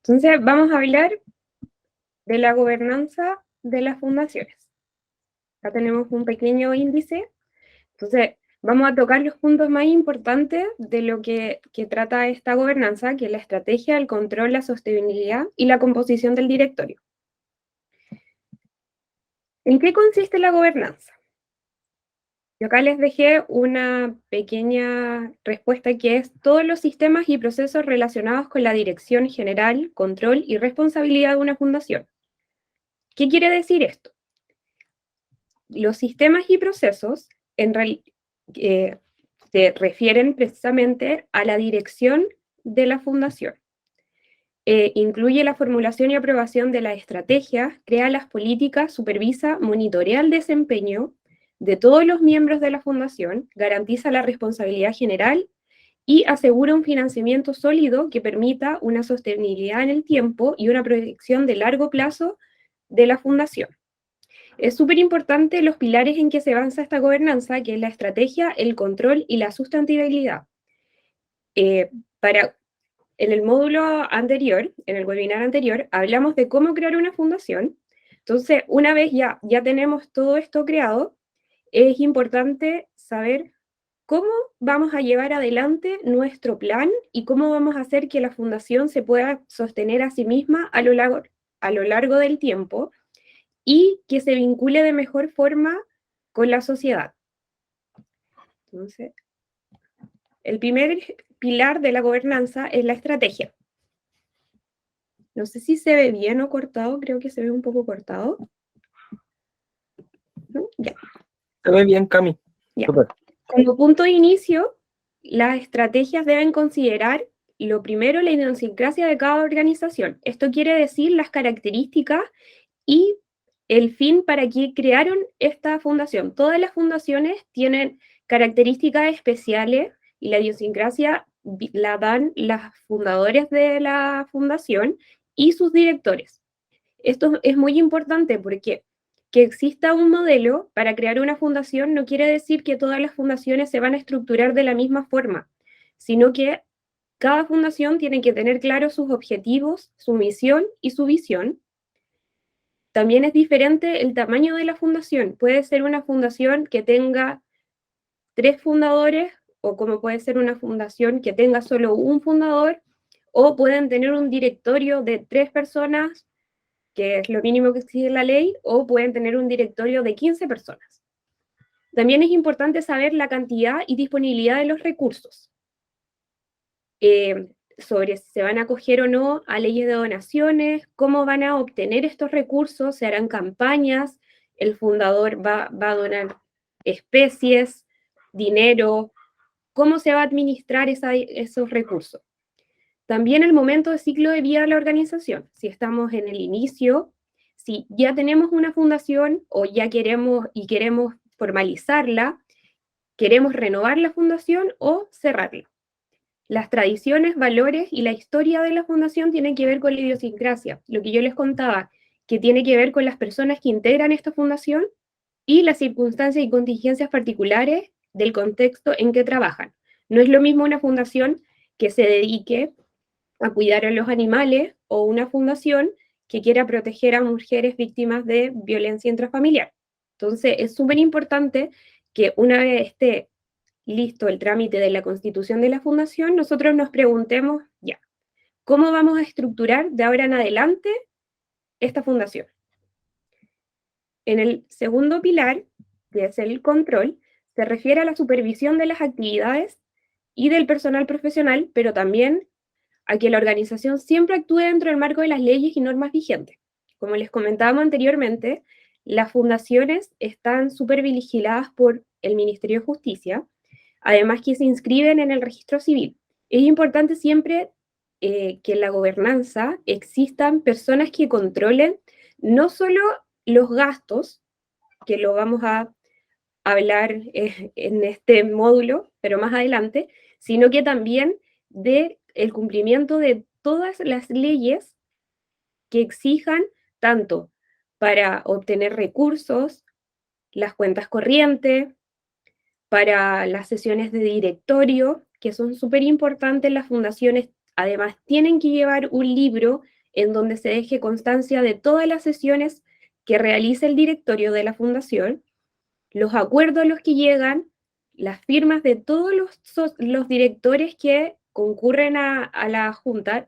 Entonces, vamos a hablar de la gobernanza de las fundaciones. Acá tenemos un pequeño índice. Entonces, vamos a tocar los puntos más importantes de lo que trata esta gobernanza, que es la estrategia, el control, la sostenibilidad y la composición del directorio. ¿En qué consiste la gobernanza? Yo acá les dejé una pequeña respuesta que es todos los sistemas y procesos relacionados con la dirección general, control y responsabilidad de una fundación. ¿Qué quiere decir esto? Los sistemas y procesos se refieren precisamente a la dirección de la fundación. Incluye la formulación y aprobación de las estrategias, crea las políticas, supervisa, monitorea el desempeño de todos los miembros de la fundación, garantiza la responsabilidad general y asegura un financiamiento sólido que permita una sostenibilidad en el tiempo y una proyección de largo plazo de la fundación. Es súper importante los pilares en que se avanza esta gobernanza, que es la estrategia, el control y la sustentabilidad. En el módulo anterior, en el webinar anterior, hablamos de cómo crear una fundación. Entonces, una vez ya tenemos todo esto creado, es importante saber cómo vamos a llevar adelante nuestro plan y cómo vamos a hacer que la fundación se pueda sostener a sí misma a lo largo del tiempo y que se vincule de mejor forma con la sociedad. Entonces, el primer pilar de la gobernanza es la estrategia. No sé si se ve bien o cortado, creo que se ve un poco cortado. ¿No? Ya. Se ve bien, Cami. Ya. Como punto de inicio, las estrategias deben considerar, lo primero, la idiosincrasia de cada organización. Esto quiere decir las características y el fin para que crearon esta fundación. Todas las fundaciones tienen características especiales y la idiosincrasia la dan los fundadores de la fundación y sus directores. Esto es muy importante porque que exista un modelo para crear una fundación no quiere decir que todas las fundaciones se van a estructurar de la misma forma, sino que cada fundación tiene que tener claros sus objetivos, su misión y su visión. También es diferente el tamaño de la fundación. Puede ser una fundación que tenga 3 fundadores, o como puede ser una fundación que tenga solo un fundador, o pueden tener un directorio de 3 personas, que es lo mínimo que exige la ley, o pueden tener un directorio de 15 personas. También es importante saber la cantidad y disponibilidad de los recursos. Sobre si se van a acoger o no a leyes de donaciones, cómo van a obtener estos recursos, se harán campañas, el fundador va a donar especies, dinero, cómo se va a administrar esos recursos. También el momento de ciclo de vida de la organización, si estamos en el inicio, si ya tenemos una fundación o ya queremos formalizarla, queremos renovar la fundación o cerrarla. Las tradiciones, valores y la historia de la fundación tienen que ver con la idiosincrasia, lo que yo les contaba, que tiene que ver con las personas que integran esta fundación y las circunstancias y contingencias particulares del contexto en que trabajan. No es lo mismo una fundación que se dedique a cuidar a los animales o una fundación que quiera proteger a mujeres víctimas de violencia intrafamiliar. Entonces, es súper importante que una vez esté listo el trámite de la constitución de la fundación, nosotros nos preguntemos, ya, ¿cómo vamos a estructurar de ahora en adelante esta fundación? En el segundo pilar, que es el control, se refiere a la supervisión de las actividades y del personal profesional, pero también a que la organización siempre actúe dentro del marco de las leyes y normas vigentes. Como les comentábamos anteriormente, las fundaciones están súper vigiladas por el Ministerio de Justicia, además que se inscriben en el registro civil. Es importante siempre que en la gobernanza existan personas que controlen no solo los gastos, que lo vamos a hablar en este módulo, pero más adelante, sino que también de el cumplimiento de todas las leyes que exijan tanto para obtener recursos, las cuentas corrientes, para las sesiones de directorio, que son súper importantes. Las fundaciones además tienen que llevar un libro en donde se deje constancia de todas las sesiones que realiza el directorio de la fundación, los acuerdos a los que llegan, las firmas de todos los directores que concurren a la junta,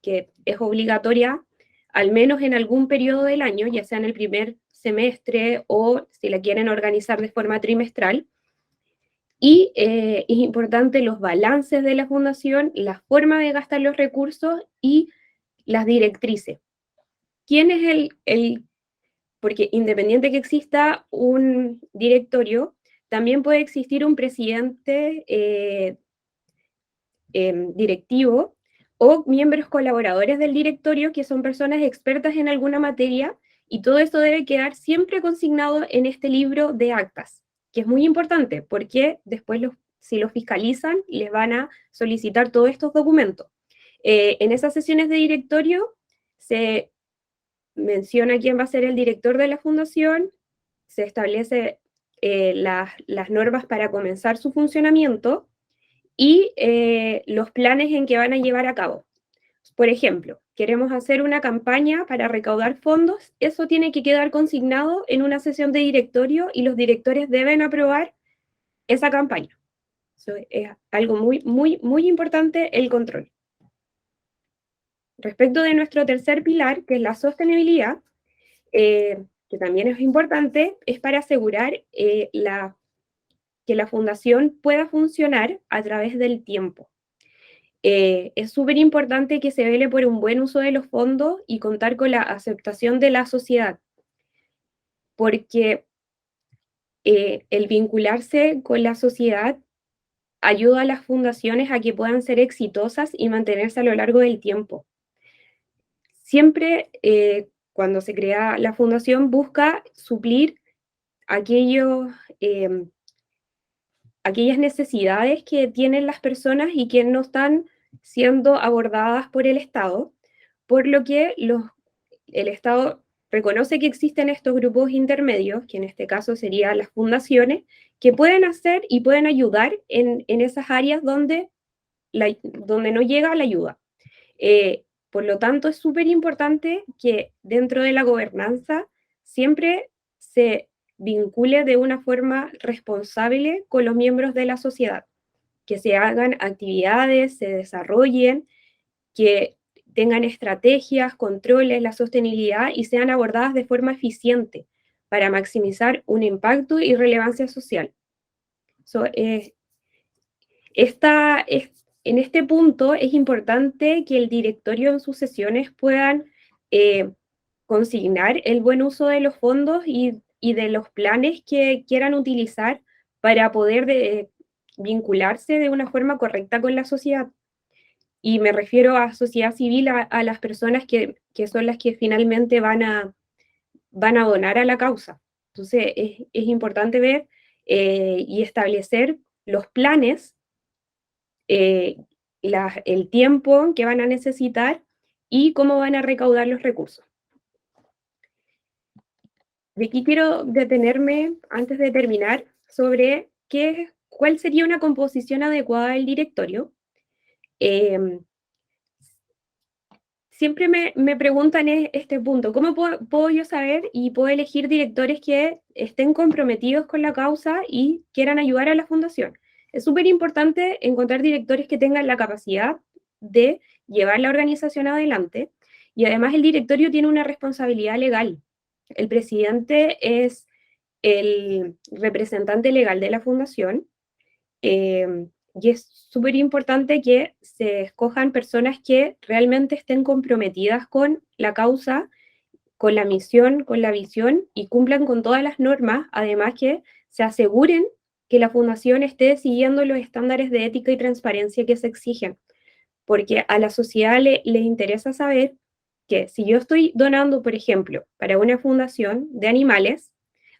que es obligatoria al menos en algún periodo del año, ya sea en el primer semestre o si la quieren organizar de forma trimestral. Y es importante los balances de la fundación, la forma de gastar los recursos y las directrices. ¿Quién es porque independiente que exista un directorio, también puede existir un presidente directivo o miembros colaboradores del directorio que son personas expertas en alguna materia, y todo esto debe quedar siempre consignado en este libro de actas, que es muy importante porque después si los fiscalizan les van a solicitar todos estos documentos. En esas sesiones de directorio se menciona quién va a ser el director de la fundación, se establece las normas para comenzar su funcionamiento y los planes en que van a llevar a cabo. Por ejemplo, queremos hacer una campaña para recaudar fondos, eso tiene que quedar consignado en una sesión de directorio y los directores deben aprobar esa campaña. Eso es algo muy, muy, muy importante, el control. Respecto de nuestro tercer pilar, que es la sostenibilidad, que también es importante, es para asegurar que la fundación pueda funcionar a través del tiempo. Es súper importante que se vele por un buen uso de los fondos y contar con la aceptación de la sociedad, porque el vincularse con la sociedad ayuda a las fundaciones a que puedan ser exitosas y mantenerse a lo largo del tiempo. Siempre cuando se crea la fundación busca suplir aquellas necesidades que tienen las personas y que no están siendo abordadas por el Estado, por lo que el Estado reconoce que existen estos grupos intermedios, que en este caso serían las fundaciones, que pueden hacer y pueden ayudar en esas áreas donde no llega la ayuda. Por lo tanto, es súper importante que dentro de la gobernanza siempre se vincule de una forma responsable con los miembros de la sociedad, que se hagan actividades, se desarrollen, que tengan estrategias, controles, la sostenibilidad y sean abordadas de forma eficiente para maximizar un impacto y relevancia social. So, en este punto es importante que el directorio en sus sesiones puedan consignar el buen uso de los fondos y de los planes que quieran utilizar para poder vincularse de una forma correcta con la sociedad. Y me refiero a sociedad civil, a las personas que son las que finalmente van a donar a la causa. Entonces es importante ver y establecer los planes, eh, el tiempo que van a necesitar y cómo van a recaudar los recursos. De aquí quiero detenerme, antes de terminar, sobre cuál sería una composición adecuada del directorio. Siempre me preguntan este punto, ¿cómo puedo yo saber y puedo elegir directores que estén comprometidos con la causa y quieran ayudar a la fundación? Es súper importante encontrar directores que tengan la capacidad de llevar la organización adelante, y además el directorio tiene una responsabilidad legal. El presidente es el representante legal de la fundación, y es súper importante que se escojan personas que realmente estén comprometidas con la causa, con la misión, con la visión y cumplan con todas las normas, además que se aseguren que la fundación esté siguiendo los estándares de ética y transparencia que se exigen, porque a la sociedad le interesa saber que si yo estoy donando, por ejemplo, para una fundación de animales,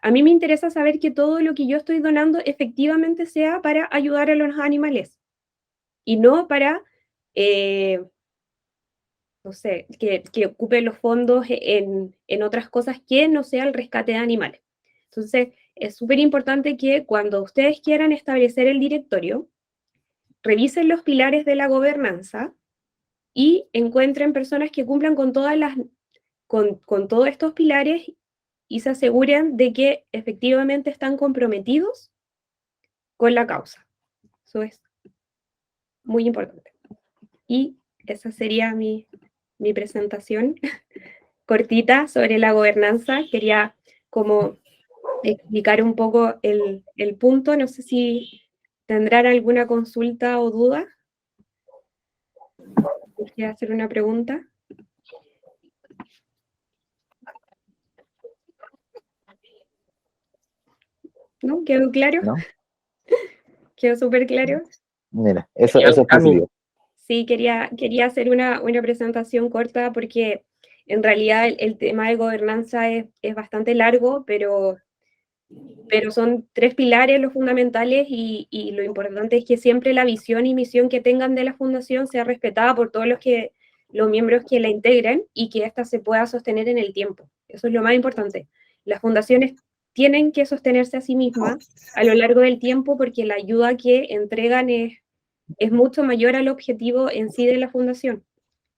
a mí me interesa saber que todo lo que yo estoy donando efectivamente sea para ayudar a los animales y no para, no sé, que ocupe los fondos en otras cosas que no sea el rescate de animales. Entonces, es súper importante que cuando ustedes quieran establecer el directorio, revisen los pilares de la gobernanza y encuentren personas que cumplan con con todos estos pilares y se aseguren de que efectivamente están comprometidos con la causa. Eso es muy importante. Y esa sería mi presentación cortita sobre la gobernanza. Quería como explicar un poco el punto. No sé si tendrán alguna consulta o duda. ¿Quieres hacer una pregunta? ¿No? ¿Quedó claro? ¿No? ¿Quedó súper claro? Mira, eso Genial, es Cami. positivo. Sí, quería hacer una presentación corta porque en realidad el tema de gobernanza es bastante largo, pero son tres pilares los fundamentales y lo importante es que siempre la visión y misión que tengan de la fundación sea respetada por todos los miembros que la integren y que ésta se pueda sostener en el tiempo. Eso es lo más importante. Las fundaciones tienen que sostenerse a sí mismas a lo largo del tiempo porque la ayuda que entregan es mucho mayor al objetivo en sí de la fundación.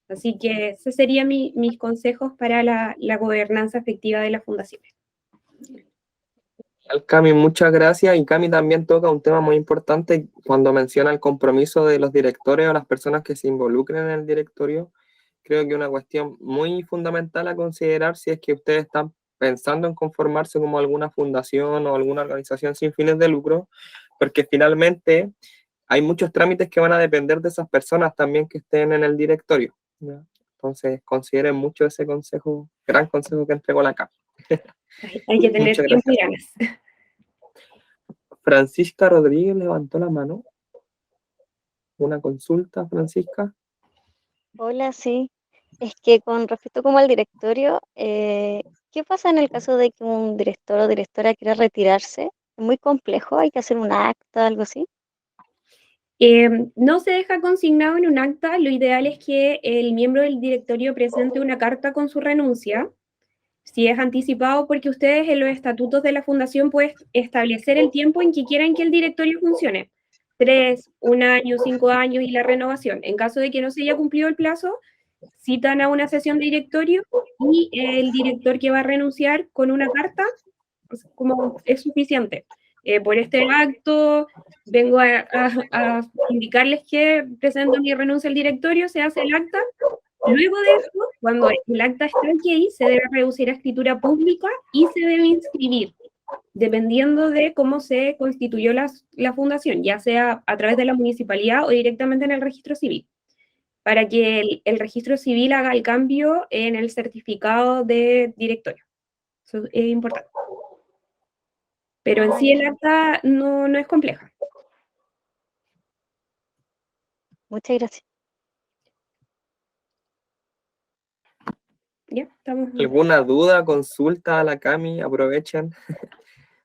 Así que ese serían mis consejos para la gobernanza efectiva de las fundaciones. Cami, muchas gracias. Y Cami también toca un tema muy importante cuando menciona el compromiso de los directores o las personas que se involucren en el directorio. Creo que una cuestión muy fundamental a considerar si es que ustedes están pensando en conformarse como alguna fundación o alguna organización sin fines de lucro, porque finalmente hay muchos trámites que van a depender de esas personas también que estén en el directorio, ¿ya? Entonces, consideren mucho ese consejo, gran consejo que entregó la CAP. Hay que tener Muchas tiempo y gracias. ganas. Francisca Rodríguez levantó la mano. Una consulta, Francisca. Hola, sí. Es que con respecto como al directorio, ¿qué pasa en el caso de que un director o directora quiera retirarse? Es muy complejo, hay que hacer un acta, algo así. No se deja consignado en un acta, lo ideal es que el miembro del directorio presente una carta con su renuncia, si es anticipado, porque ustedes en los estatutos de la fundación pueden establecer el tiempo en que quieran que el directorio funcione. 3, 1 año, 5 años y la renovación. En caso de que no se haya cumplido el plazo, citan a una sesión de directorio y el director que va a renunciar con una carta, pues, como es suficiente. Por este acto vengo a indicarles que presento mi renuncia al directorio, se hace el acta. Luego de eso, cuando el acta está ok, se debe reducir a escritura pública y se debe inscribir, dependiendo de cómo se constituyó la fundación, ya sea a través de la municipalidad o directamente en el registro civil, para que el registro civil haga el cambio en el certificado de directorio. Eso es importante. Pero en sí el acta no es compleja. Muchas gracias. ¿Ya? ¿Estamos? ¿Alguna duda, consulta a la Cami? Aprovechen.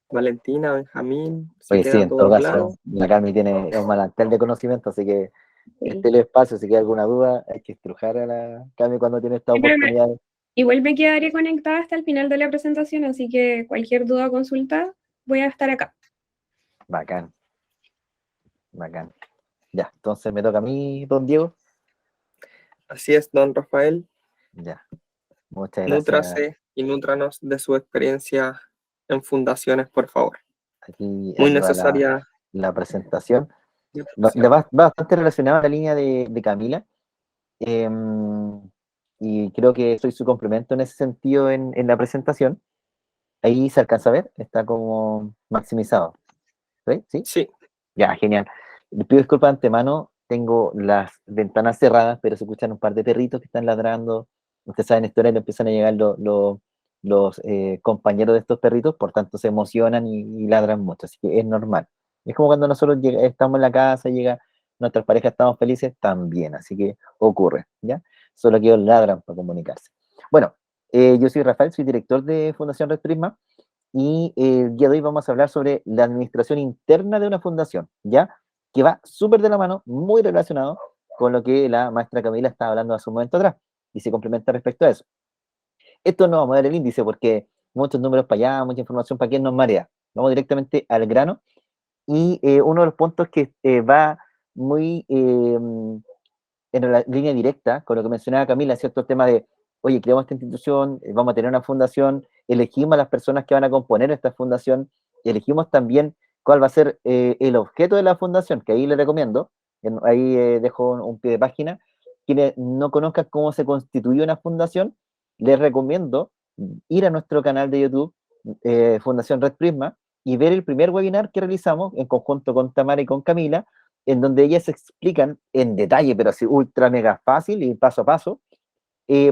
Valentina, Benjamín, ¿se Pues sí, queda en todo todo claro? caso, la Cami tiene un manantial de conocimiento, así que Sí. este es el espacio, si queda alguna duda, hay que estrujar a la Cami cuando tiene esta oportunidad. Igual me quedaré conectada hasta el final de la presentación, así que cualquier duda o consulta, voy a estar acá. Bacán. Bacán. Ya, entonces me toca a mí, don Diego. Así es, don Rafael. Ya, muchas gracias. Nútrase y nútranos de su experiencia en fundaciones, por favor. Aquí Muy ayuda necesaria. la presentación. Va bastante relacionada a la línea de Camila. Y creo que soy su complemento en ese sentido en la presentación. Ahí se alcanza a ver, está como maximizado. ¿Sí? ¿Sí? Sí. Ya, genial. Le pido disculpas de antemano, tengo las ventanas cerradas, pero se escuchan un par de perritos que están ladrando. Ustedes saben, en este horario empiezan a llegar los compañeros de estos perritos, por tanto se emocionan y ladran mucho, así que es normal. Es como cuando nosotros estamos en la casa, llega nuestras parejas, estamos felices, también, así que ocurre, ¿ya? Solo que ellos ladran para comunicarse. Bueno, yo soy Rafael, soy director de Fundación Red Prisma, y el día de hoy vamos a hablar sobre la administración interna de una fundación, ¿ya? Que va súper de la mano, muy relacionado con lo que la maestra Camila estaba hablando hace un momento atrás, y se complementa respecto a eso. Esto no vamos a dar el índice porque muchos números para allá, mucha información para aquí nos marea. Vamos directamente al grano, y uno de los puntos que va muy en la línea directa con lo que mencionaba Camila, ¿cierto? El tema de, oye, creamos esta institución, vamos a tener una fundación, elegimos a las personas que van a componer esta fundación, y elegimos también cuál va a ser el objeto de la fundación, que ahí le recomiendo, ahí dejo un pie de página. Quienes no conozcan cómo se constituye una fundación, les recomiendo ir a nuestro canal de YouTube, Fundación Red Prisma, y ver el primer webinar que realizamos en conjunto con Tamara y con Camila, en donde ellas explican en detalle, pero así ultra mega fácil y paso a paso,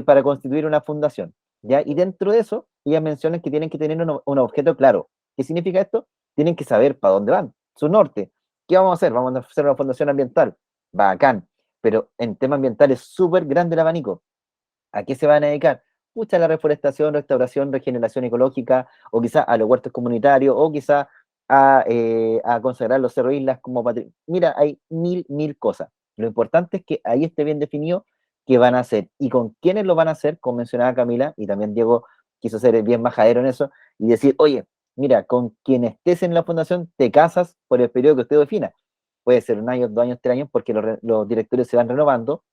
para constituir una fundación, ¿ya? Y dentro de eso, ellas mencionan que tienen que tener un objeto claro. ¿Qué significa esto? Tienen que saber para dónde van, su norte. ¿Qué vamos a hacer? Vamos a hacer una fundación ambiental. Bacán. Pero en tema ambiental es súper grande el abanico. ¿A qué se van a dedicar? Mucha a la reforestación, restauración, regeneración ecológica, o quizá a los huertos comunitarios, o quizá a consagrar los cerros islas como patrimonio. Mira, hay mil cosas. Lo importante es que ahí esté bien definido qué van a hacer y con quiénes lo van a hacer, como mencionaba Camila, y también Diego quiso ser bien majadero en eso, y decir, oye, mira, con quien estés en la fundación te casas por el periodo que usted defina. Puede ser 1 año, 2 años, 3 años, porque los directorios se van renovando.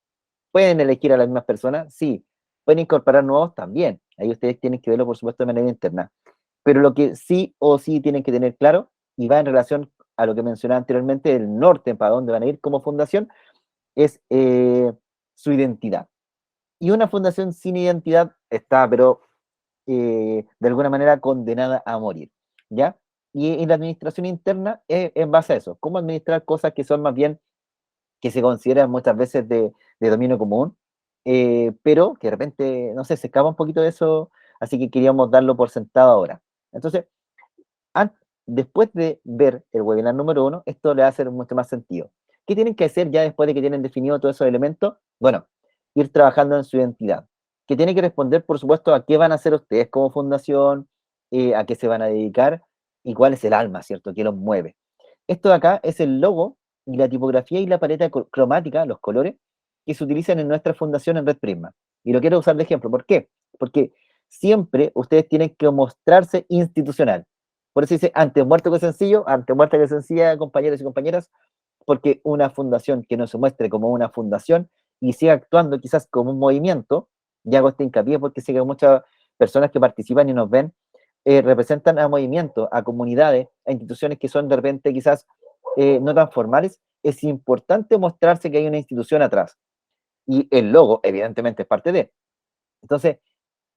¿Pueden elegir a las mismas personas? Sí. ¿Pueden incorporar nuevos? También. Ahí ustedes tienen que verlo, por supuesto, de manera interna. Pero lo que sí o sí tienen que tener claro, y va en relación a lo que mencionaba anteriormente, el norte, para dónde van a ir como fundación, es su identidad. Y una fundación sin identidad está, pero de alguna manera condenada a morir, ¿ya? Y la administración interna es en base a eso, cómo administrar cosas que son más bien, que se consideran muchas veces de dominio común, pero que de repente, no sé, se escapa un poquito de eso, así que queríamos darlo por sentado ahora. Entonces, después de ver el webinar número 1, esto le va a hacer mucho más sentido. ¿Qué tienen que hacer ya después de que tienen definido todos esos elementos? Bueno, ir trabajando en su identidad, que tiene que responder, por supuesto, a qué van a hacer ustedes como fundación, a qué se van a dedicar y cuál es el alma, ¿cierto? ¿Qué los mueve? Esto de acá es el logo y la tipografía y la paleta cromática, los colores, que se utilizan en nuestra fundación en Red Prisma. Y lo quiero usar de ejemplo. ¿Por qué? Porque siempre ustedes tienen que mostrarse institucional. Por eso dice, antes muerto que sencillo, antes muerta que sencilla, compañeros y compañeras, porque una fundación que no se muestre como una fundación y siga actuando quizás como un movimiento, y hago este hincapié porque sé que muchas personas que participan y nos ven representan a movimientos, a comunidades, a instituciones que son de repente quizás no tan formales, es importante mostrarse que hay una institución atrás. Y el logo, evidentemente, es parte de. Entonces,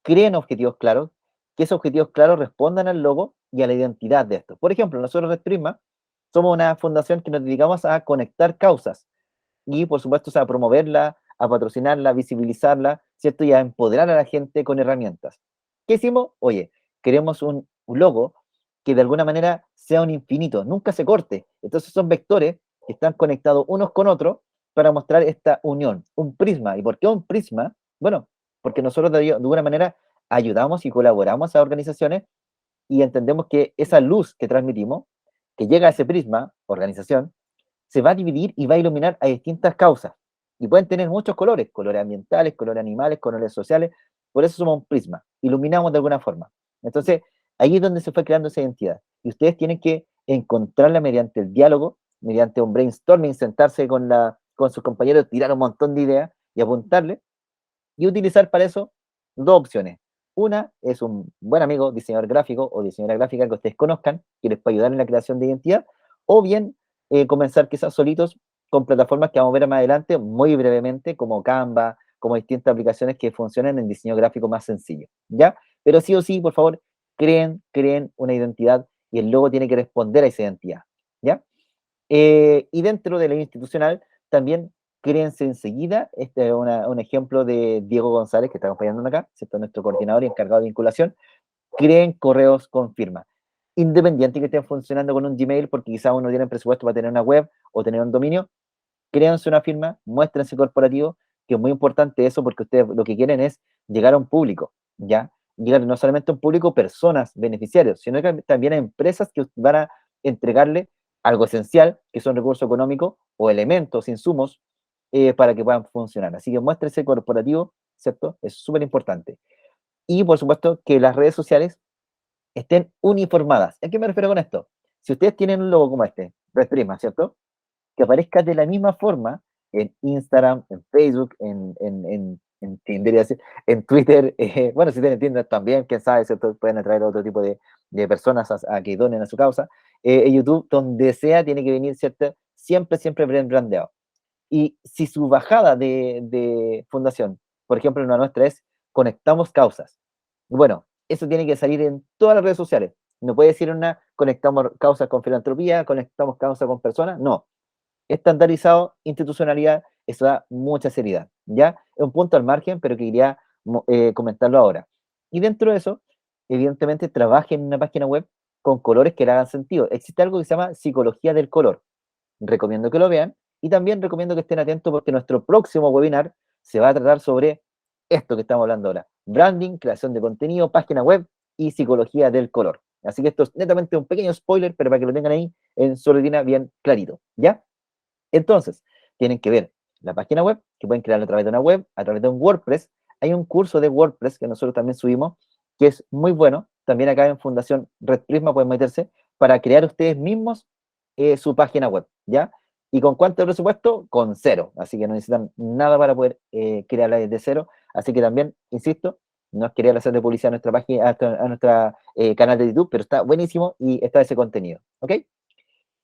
creen objetivos claros, que esos objetivos claros respondan al logo y a la identidad de esto. Por ejemplo, nosotros de Prisma somos una fundación que nos dedicamos a conectar causas y, por supuesto, a promoverla, a patrocinarla, a visibilizarla, ¿cierto? Y a empoderar a la gente con herramientas. ¿Qué hicimos? Oye, queremos un logo que de alguna manera sea un infinito, nunca se corte. Entonces son vectores que están conectados unos con otros para mostrar esta unión, un prisma. ¿Y por qué un prisma? Bueno, porque nosotros de alguna manera ayudamos y colaboramos a organizaciones y entendemos que esa luz que transmitimos, que llega a ese prisma, organización, se va a dividir y va a iluminar a distintas causas. Y pueden tener muchos colores, colores ambientales, colores animales, colores sociales. Por eso somos un prisma, iluminamos de alguna forma. Entonces, ahí es donde se fue creando esa identidad. Y ustedes tienen que encontrarla mediante el diálogo, mediante un brainstorming, sentarse con sus compañeros, tirar un montón de ideas y apuntarle, y utilizar para eso 2 opciones. Una es un buen amigo, diseñador gráfico o diseñadora gráfica que ustedes conozcan, que les puede ayudar en la creación de identidad, o bien comenzar quizás solitos con plataformas que vamos a ver más adelante, muy brevemente, como Canva, como distintas aplicaciones que funcionan en diseño gráfico más sencillo, ¿ya? Pero sí o sí, por favor, creen una identidad y el logo tiene que responder a esa identidad, ¿ya? Y dentro de la institucional, también créense enseguida, este es un ejemplo de Diego González, que está acompañándonos acá, ¿cierto? Nuestro coordinador y encargado de vinculación, creen correos con firma, independiente que estén funcionando con un Gmail, porque quizás uno tiene presupuesto para tener una web o tener un dominio, créanse una firma, muéstrense corporativo, que es muy importante eso, porque ustedes lo que quieren es llegar a un público, ¿ya? Llegar no solamente a un público, personas, beneficiarios, sino que también a empresas que van a entregarle algo esencial, que son recursos económicos o elementos, insumos, para que puedan funcionar. Así que muéstrense corporativo, ¿cierto? Es súper importante. Y por supuesto que las redes sociales estén uniformadas. ¿A qué me refiero con esto? Si ustedes tienen un logo como este, Red Prisma, ¿cierto? Que aparezca de la misma forma en Instagram, en Facebook, en Tinder, en Twitter. Bueno, si tienen Tinder también, quién sabe, ¿cierto? Pueden atraer a otro tipo de personas a que donen a su causa. En YouTube, donde sea, tiene que venir, ¿cierto? Siempre, siempre bien brandeado. Y si su bajada de fundación, por ejemplo, la nuestra es Conectamos Causas, bueno, eso tiene que salir en todas las redes sociales. No puede decir una Conectamos Causas con filantropía, Conectamos Causas con personas, no. Estandarizado, institucionalidad, eso da mucha seriedad, ¿ya? Es un punto al margen, pero que quería comentarlo ahora. Y dentro de eso, evidentemente, trabaje en una página web con colores que le hagan sentido. Existe algo que se llama psicología del color. Recomiendo que lo vean y también recomiendo que estén atentos porque nuestro próximo webinar se va a tratar sobre esto que estamos hablando ahora: branding, creación de contenido, página web y psicología del color. Así que esto es netamente un pequeño spoiler, pero para que lo tengan ahí en su rutina bien clarito, ¿ya? Entonces, tienen que ver la página web, que pueden crearla a través de una web, a través de un WordPress. Hay un curso de WordPress que nosotros también subimos, que es muy bueno. También acá en Fundación Red Prisma pueden meterse para crear ustedes mismos su página web, ¿ya? ¿Y con cuánto presupuesto? Con cero. Así que no necesitan nada para poder crearla desde cero. Así que también, insisto, no es querer hacerle publicidad a nuestra página, a nuestra canal de YouTube, pero está buenísimo y está ese contenido, ¿ok?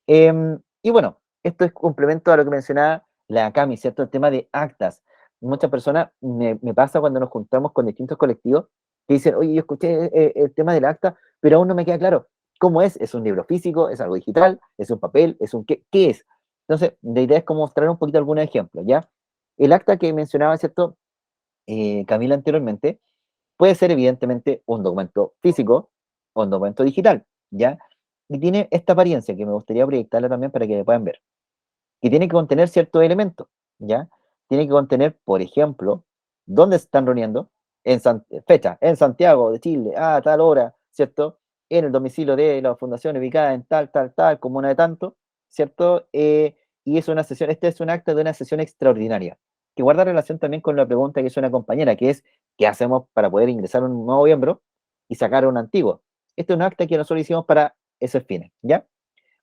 Y bueno, esto es complemento a lo que mencionaba la Cami, ¿cierto? El tema de actas. Muchas personas, me pasa cuando nos juntamos con distintos colectivos, que dicen, oye, yo escuché el tema del acta, pero aún no me queda claro cómo es. ¿Es un libro físico? ¿Es algo digital? ¿Es un papel? ¿Es un qué es? Entonces, la idea es como mostrar un poquito algunos ejemplos, ¿ya? El acta que mencionaba, ¿cierto? Camila anteriormente, puede ser evidentemente un documento físico o un documento digital, ¿ya? Y tiene esta apariencia que me gustaría proyectarla también para que me puedan ver, que tiene que contener ciertos elementos, ¿ya? Tiene que contener, por ejemplo, dónde se están reuniendo, fecha, en Santiago de Chile, a tal hora, ¿cierto? En el domicilio de la fundación ubicada en tal, comuna de tanto, ¿cierto? Y es una sesión, este es un acta de una sesión extraordinaria, que guarda relación también con la pregunta que hizo una compañera, que es, ¿qué hacemos para poder ingresar un nuevo miembro y sacar un antiguo? Este es un acta que nosotros hicimos para esos fines, ¿ya?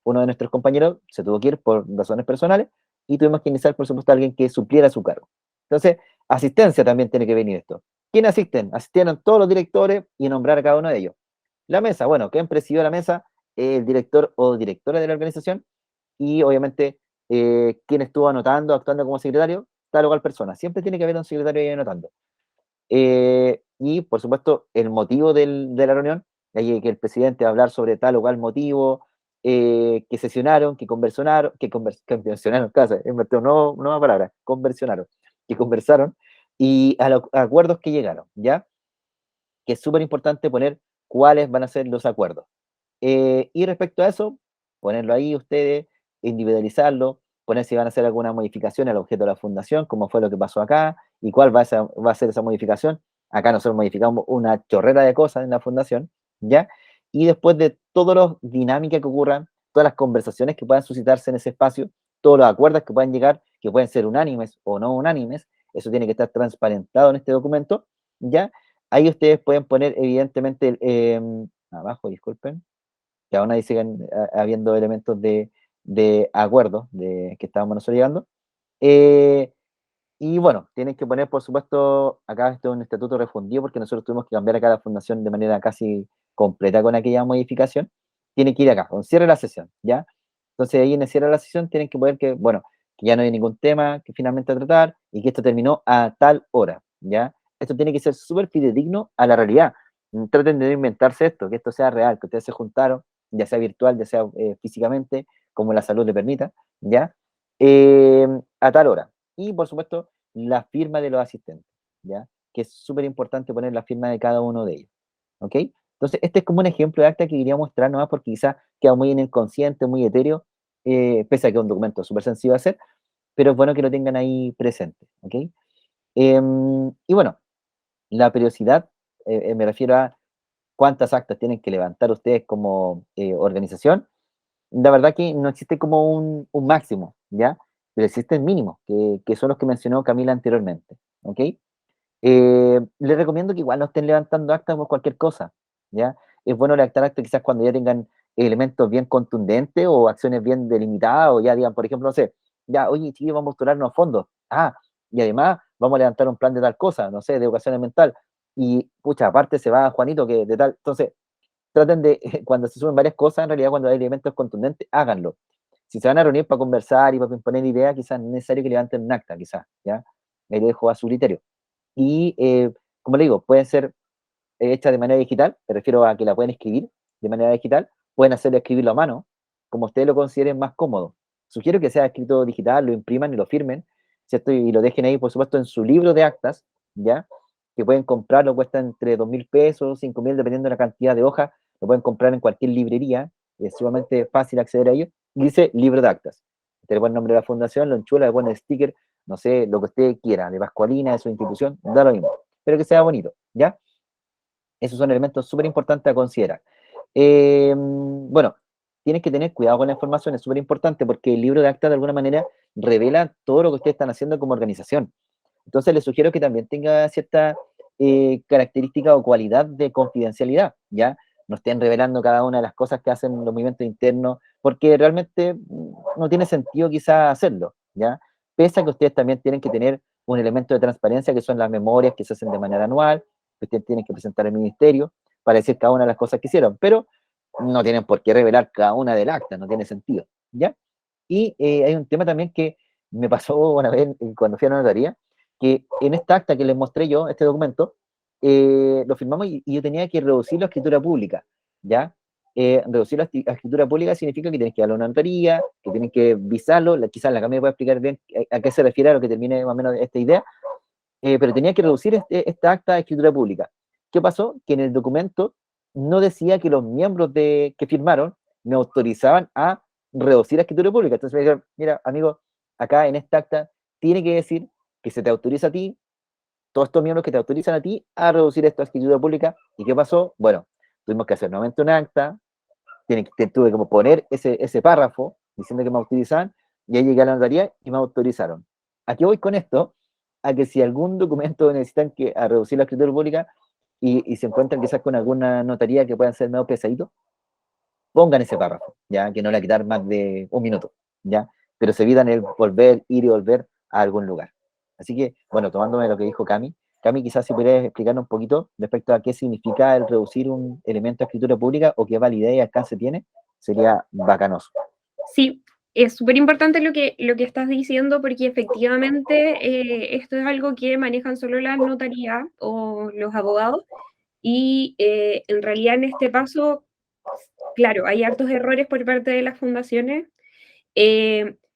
Uno de nuestros compañeros se tuvo que ir por razones personales y tuvimos que iniciar, por supuesto, a alguien que supliera su cargo. Entonces, asistencia también tiene que venir esto. ¿Quién asisten? Asistieron todos los directores y nombrar a cada uno de ellos. La mesa, bueno, ¿quién presidió la mesa? El director o directora de la organización y obviamente quién estuvo anotando, actuando como secretario, tal o cual persona. Siempre tiene que haber un secretario ahí anotando. Y por supuesto, el motivo de la reunión, que el presidente va a hablar sobre tal o cual motivo, que sesionaron, que conversaron, conversaron, casi, no, nueva palabra, conversaron, que conversaron, y a los acuerdos que llegaron, ¿ya? Que es súper importante poner cuáles van a ser los acuerdos. Y respecto a eso, ponerlo ahí ustedes, individualizarlo, poner si van a hacer alguna modificación al objeto de la fundación, como fue lo que pasó acá, y cuál va a ser esa modificación. Acá nosotros modificamos una chorrera de cosas en la fundación, ¿ya? Y después de todas las dinámicas que ocurran, todas las conversaciones que puedan suscitarse en ese espacio, todos los acuerdos que puedan llegar, que pueden ser unánimes o no unánimes, eso tiene que estar transparentado en este documento, ¿ya? Ahí ustedes pueden poner, evidentemente, abajo, disculpen, que aún ahí siguen habiendo elementos de acuerdo que estábamos nosotros llegando. Y bueno, tienen que poner, por supuesto, acá esto es un estatuto refundido porque nosotros tuvimos que cambiar acá la fundación de manera casi completa con aquella modificación. Tiene que ir acá, con cierre la sesión, ¿ya? Entonces ahí en el cierre de la sesión tienen que poner que, bueno, que ya no hay ningún tema que finalmente a tratar y que esto terminó a tal hora, ¿ya? Esto tiene que ser súper fidedigno a la realidad. Traten de no inventarse esto, que esto sea real, que ustedes se juntaron, ya sea virtual, ya sea físicamente, como la salud le permita, ¿ya? A tal hora. Y por supuesto, la firma de los asistentes, ¿ya? Que es súper importante poner la firma de cada uno de ellos, ¿ok? Entonces, este es como un ejemplo de acta que quería mostrar nomás porque quizás queda muy en el consciente, muy etéreo, pese a que es un documento súper sencillo de hacer, pero es bueno que lo tengan ahí presente, ¿ok? Y bueno, la periodicidad, me refiero a cuántas actas tienen que levantar ustedes como organización. La verdad que no existe como un máximo, ¿ya? Pero existen mínimos, que son los que mencionó Camila anteriormente, ¿ok? Les recomiendo que igual no estén levantando actas por cualquier cosa, ¿ya? Es bueno levantar actas quizás cuando ya tengan elementos bien contundentes o acciones bien delimitadas o ya digan, por ejemplo, no sé, ya, oye, chiquillos, vamos a postular unos fondos. Ah, y además vamos a levantar un plan de tal cosa, no sé, de educación ambiental. Y, pucha, aparte se va Juanito que de tal. Entonces, traten de, cuando se suben varias cosas, en realidad cuando hay elementos contundentes, háganlo. Si se van a reunir para conversar y para imponer ideas, quizás no es necesario que levanten un acta, quizás, ¿ya? Ahí lo dejo a su criterio. Y, como le digo, pueden ser hechas de manera digital, me refiero a que la pueden escribir de manera digital, pueden hacerlo escribirlo a mano, como ustedes lo consideren más cómodo. Sugiero que sea escrito digital, lo impriman y lo firmen, ¿cierto? Y lo dejen ahí, por supuesto, en su libro de actas, ¿ya? Que pueden comprarlo, cuesta entre 2.000 pesos, 5.000, dependiendo de la cantidad de hojas, lo pueden comprar en cualquier librería, es sumamente fácil acceder a ello, y dice libro de actas. Usted le pone el nombre de la fundación, lo enchula, le pone el sticker, no sé, lo que usted quiera, de Pascualina, de su institución, da lo mismo, pero que sea bonito, ¿ya? Esos son elementos súper importantes a considerar. Bueno, tienes que tener cuidado con la información, es súper importante porque el libro de acta de alguna manera revela todo lo que ustedes están haciendo como organización. Entonces les sugiero que también tenga cierta característica o cualidad de confidencialidad, ¿ya? No estén revelando cada una de las cosas que hacen los movimientos internos, porque realmente no tiene sentido quizá hacerlo, ¿ya? Pese a que ustedes también tienen que tener un elemento de transparencia que son las memorias que se hacen de manera anual, que ustedes tienen que presentar al ministerio para decir cada una de las cosas que hicieron, pero no tienen por qué revelar cada una del acta, no tiene sentido, ¿ya? Y hay un tema también que me pasó una vez cuando fui a la notaría, que en esta acta que les mostré yo, este documento, lo firmamos y yo tenía que reducirlo a escritura pública, ¿ya? Reducirlo a escritura pública significa que tienes que darle a una notaría, que tienes que visarlo, quizás la Cami me puede explicar bien a qué se refiere a lo que termine más o menos esta idea, pero tenía que reducir esta acta de escritura pública. ¿Qué pasó? Que en el documento no decía que los miembros que firmaron me autorizaban a reducir la escritura pública. Entonces me dijeron, mira, amigo, acá en esta acta tiene que decir que se te autoriza a ti, todos estos miembros que te autorizan a ti a reducir esta escritura pública. ¿Y qué pasó? Bueno, tuvimos que hacer nuevamente un acta, tuve que poner ese párrafo diciendo que me autorizaban, y ahí llegué a la notaría y me autorizaron. ¿A qué voy con esto? A que si algún documento necesitan a reducir la escritura pública y se encuentran quizás con alguna notaría que puedan ser medio pesadito, pongan ese párrafo, ya que no le va a quitar más de un minuto, ya, pero se evitan el ir y volver a algún lugar. Así que, bueno, tomándome lo que dijo Cami, quizás si pudieras explicarnos un poquito respecto a qué significa el reducir un elemento de escritura pública o qué validez y alcance tiene, sería bacanoso. Sí, es súper importante lo que estás diciendo porque efectivamente esto es algo que manejan solo las notarías o los abogados y en realidad en este paso, claro, hay hartos errores por parte de las fundaciones.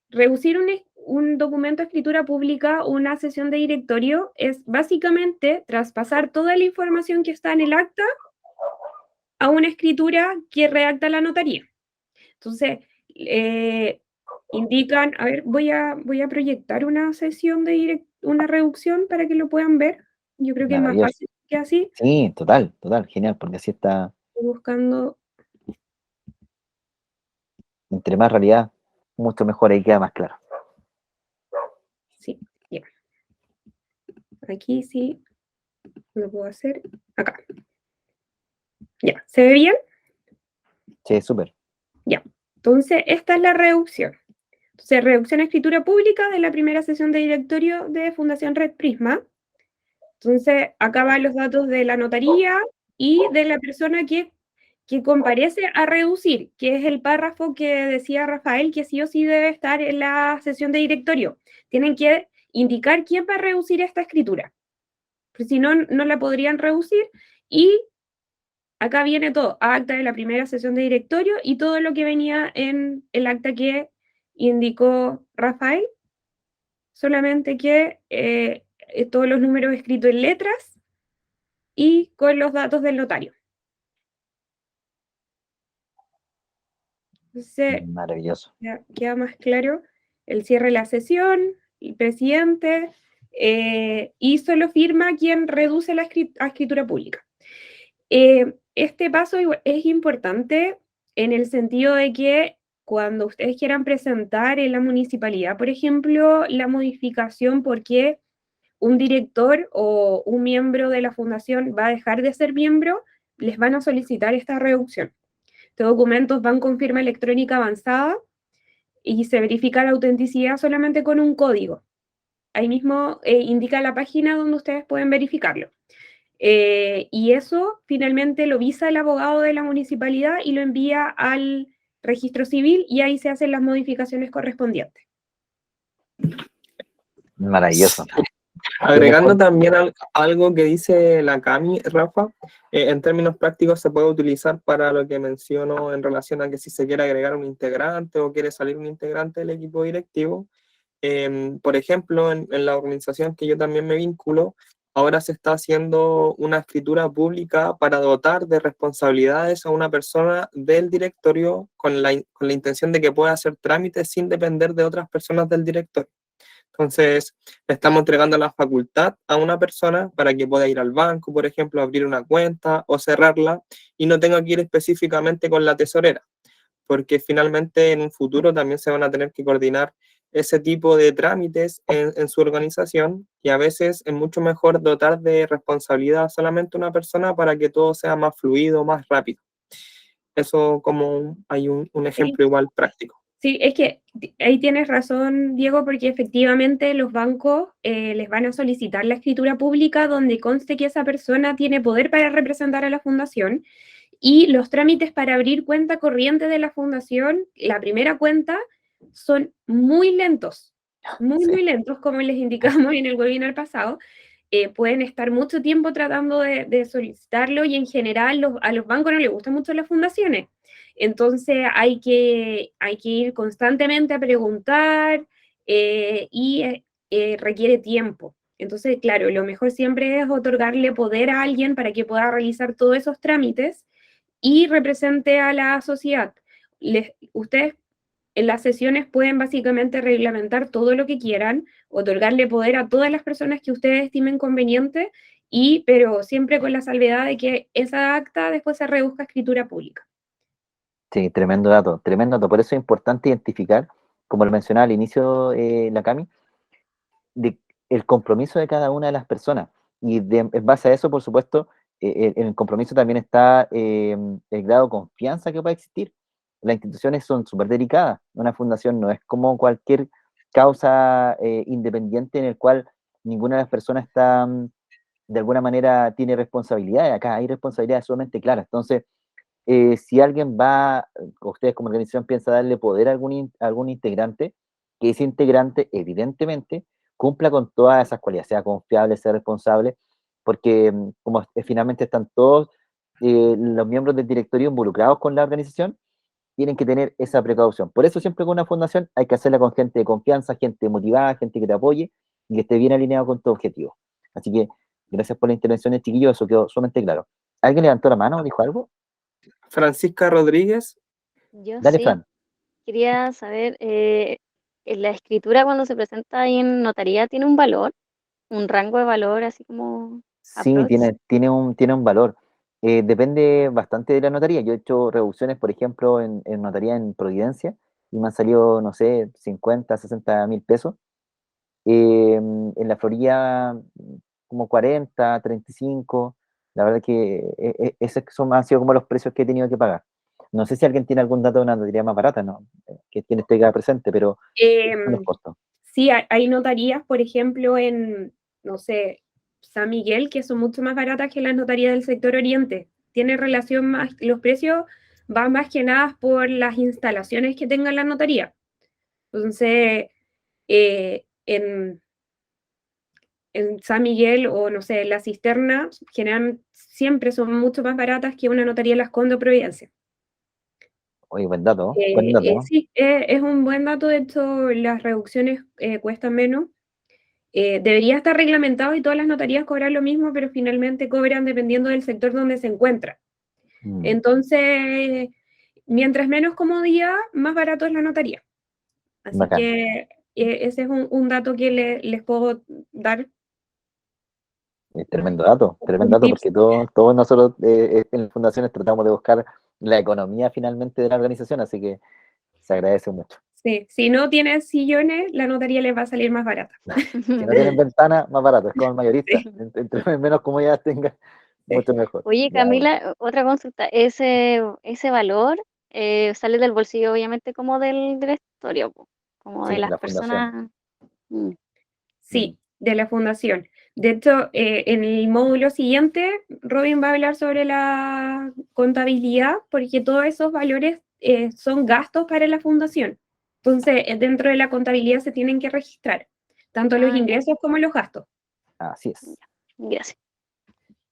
Reducir un documento de escritura pública, una sesión de directorio, es básicamente traspasar toda la información que está en el acta a una escritura que redacta la notaría. Entonces, indican, a ver, voy a proyectar una sesión de una reducción para que lo puedan ver. Yo creo que es más fácil que así. Sí, total, genial, porque así está. Estoy buscando. Entre más realidad, mucho mejor, ahí queda más claro. Sí, ya. Aquí sí lo puedo hacer. Acá. Ya, ¿se ve bien? Sí, súper. Ya. Entonces, esta es la reducción. Entonces, reducción a escritura pública de la primera sesión de directorio de Fundación Red Prisma. Entonces, acá van los datos de la notaría y de la persona que comparece a reducir, que es el párrafo que decía Rafael, que sí o sí debe estar en la sesión de directorio. Tienen que indicar quién va a reducir esta escritura, porque si no, no la podrían reducir. Y acá viene todo, acta de la primera sesión de directorio y todo lo que venía en el acta que indicó Rafael, solamente que todos los números escritos en letras y con los datos del notario. Entonces, maravilloso. queda más claro el cierre de la sesión, el presidente, y solo firma quien reduce la escritura pública. Este paso es importante en el sentido de que cuando ustedes quieran presentar en la municipalidad, por ejemplo, la modificación porque un director o un miembro de la fundación va a dejar de ser miembro, les van a solicitar esta reducción. Estos documentos van con firma electrónica avanzada y se verifica la autenticidad solamente con un código. Ahí mismo indica la página donde ustedes pueden verificarlo. Y eso finalmente lo visa el abogado de la municipalidad y lo envía al registro civil y ahí se hacen las modificaciones correspondientes. Maravilloso. Agregando también algo que dice la Cami, Rafa, en términos prácticos se puede utilizar para lo que menciono en relación a que si se quiere agregar un integrante o quiere salir un integrante del equipo directivo. Por ejemplo, en la organización que yo también me vinculo, ahora se está haciendo una escritura pública para dotar de responsabilidades a una persona del directorio con la intención de que pueda hacer trámites sin depender de otras personas del directorio. Entonces, le estamos entregando la facultad a una persona para que pueda ir al banco, por ejemplo, abrir una cuenta o cerrarla y no tenga que ir específicamente con la tesorera, porque finalmente en un futuro también se van a tener que coordinar ese tipo de trámites en su organización y a veces es mucho mejor dotar de responsabilidad solamente a una persona para que todo sea más fluido, más rápido. Eso como hay un ejemplo igual práctico. Sí, es que ahí tienes razón, Diego, porque efectivamente los bancos les van a solicitar la escritura pública donde conste que esa persona tiene poder para representar a la fundación y los trámites para abrir cuenta corriente de la fundación, la primera cuenta, son muy lentos, muy lentos, como les indicamos en el webinar pasado. Pueden estar mucho tiempo tratando de solicitarlo y en general a los bancos no les gustan mucho las fundaciones. Entonces hay que ir constantemente a preguntar y requiere tiempo. Entonces, claro, lo mejor siempre es otorgarle poder a alguien para que pueda realizar todos esos trámites y represente a la sociedad. Ustedes en las sesiones pueden básicamente reglamentar todo lo que quieran, otorgarle poder a todas las personas que ustedes estimen conveniente, pero siempre con la salvedad de que esa acta después se reduzca a escritura pública. Sí, tremendo dato, tremendo dato. Por eso es importante identificar, como lo mencionaba al inicio la Cami, el compromiso de cada una de las personas. Y en base a eso, por supuesto, en el compromiso también está el grado de confianza que puede existir. Las instituciones son súper delicadas. Una fundación no es como cualquier causa independiente en el cual ninguna de las personas está, de alguna manera, tiene responsabilidades. Acá hay responsabilidades sumamente claras. Entonces, si alguien va, ustedes como organización piensa darle poder a algún integrante, que ese integrante evidentemente cumpla con todas esas cualidades, sea confiable, sea responsable, porque como finalmente están todos los miembros del directorio involucrados con la organización, tienen que tener esa precaución. Por eso siempre con una fundación hay que hacerla con gente de confianza, gente motivada, gente que te apoye y que esté bien alineado con tu objetivo. Así que gracias por la intervención, chiquillos, eso quedó sumamente claro. ¿Alguien levantó la mano o dijo algo? Francisca Rodríguez. Yo Dale, sí, Fran. quería saber, ¿la escritura cuando se presenta ahí en notaría tiene un valor, un rango de valor, así como Sí, aprox? tiene un valor. Depende bastante de la notaría. Yo he hecho reducciones, por ejemplo, en notaría en Providencia y me han salido, no sé, 50, 60 mil pesos. En la Florida, como 40, 35. La verdad que esos han sido como los precios que he tenido que pagar. No sé si alguien tiene algún dato de una notaría más barata, ¿no? Que tiene este acá presente, pero son los costos. Sí, hay notarías, por ejemplo, en, no sé, San Miguel, que son mucho más baratas que las notarías del sector oriente. Tiene relación más, los precios van más que nada por las instalaciones que tenga la notaría. Entonces, en San Miguel o, no sé, la Cisterna, generalmente siempre son mucho más baratas que una notaría en Las Condes o Providencia. Oye, buen dato, buen dato. Sí, es un buen dato, de hecho, las reducciones cuestan menos. Debería estar reglamentado y todas las notarías cobran lo mismo, pero finalmente cobran dependiendo del sector donde se encuentra. Entonces, mientras menos comodidad, más barato es la notaría. Así Bacán. que ese es un dato que les puedo dar. Tremendo Un dato, tips. porque todos nosotros en las fundaciones tratamos de buscar la economía finalmente de la organización, así que se agradece mucho. Sí, si no tienes sillones, la notaría les va a salir más barata. Si no tienen ventana, más barato, es como el mayorista. Sí. Entre menos comodidad tenga, mucho mejor. Oye, Ya, bueno. Camila, otra consulta. ¿Ese valor sale del bolsillo, obviamente, como del directorio, po, como de Sí, las la fundación. personas. Mm, Sí, de la fundación. De hecho, en el módulo siguiente, Robin va a hablar sobre la contabilidad, porque todos esos valores son gastos para la fundación. Entonces, dentro de la contabilidad se tienen que registrar, tanto los ya, ingresos como los gastos. Así es. gracias.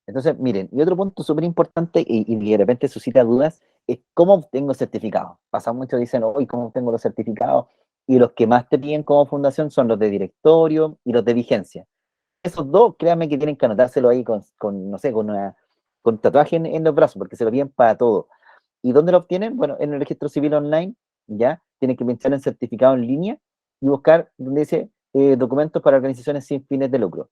Entonces, miren, y otro punto súper importante y de repente suscita dudas es cómo obtengo certificados. Pasa mucho, dicen, hoy ¿cómo obtengo los certificados? Y los que más te piden como fundación son los de directorio y los de vigencia. Esos dos, créanme que tienen que anotárselo ahí no sé, con tatuaje en los brazos, porque se lo piden para todo. ¿Y dónde lo obtienen? Bueno, en el registro civil online, ya, tienen que pinchar en certificado en línea y buscar donde dice documentos para organizaciones sin fines de lucro.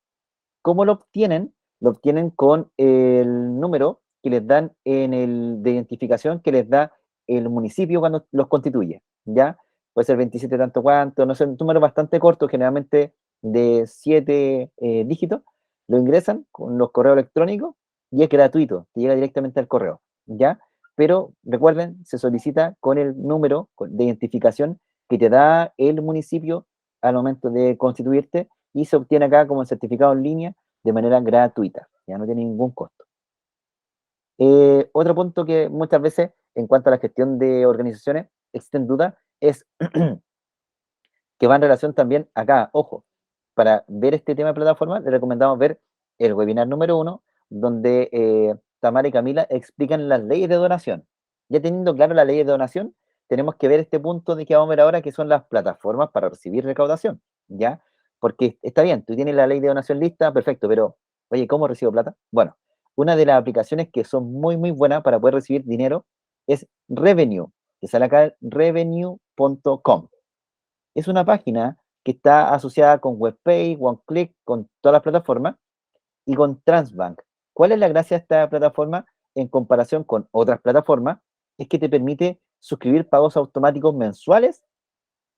¿Cómo lo obtienen? Lo obtienen con el número que les dan de identificación que les da el municipio cuando los constituye, ¿ya? Puede ser 27 tanto cuánto, no sé, un número bastante corto, generalmente de 7 dígitos, lo ingresan con los correos electrónicos y es gratuito, te llega directamente al correo, ¿ya? Pero recuerden, se solicita con el número de identificación que te da el municipio al momento de constituirte y se obtiene acá como certificado en línea de manera gratuita, ya no tiene ningún costo. Otro punto que muchas veces en cuanto a la gestión de organizaciones existen dudas es que va en relación también acá, ojo, para ver este tema de plataforma le recomendamos ver el webinar número 1 donde Tamara y Camila explican las leyes de donación. Ya teniendo claro la ley de donación, tenemos que ver este punto de que vamos a ver ahora, que son las plataformas para recibir recaudación, ¿ya? Porque está bien, tú tienes la ley de donación lista, perfecto, pero, oye, ¿cómo recibo plata? Bueno, una de las aplicaciones que son muy, muy buenas para poder recibir dinero es Revenue, que sale acá revenue.com. Es una página que está asociada con WebPay, OneClick, con todas las plataformas, y con Transbank. ¿Cuál es la gracia de esta plataforma en comparación con otras plataformas? Es que te permite suscribir pagos automáticos mensuales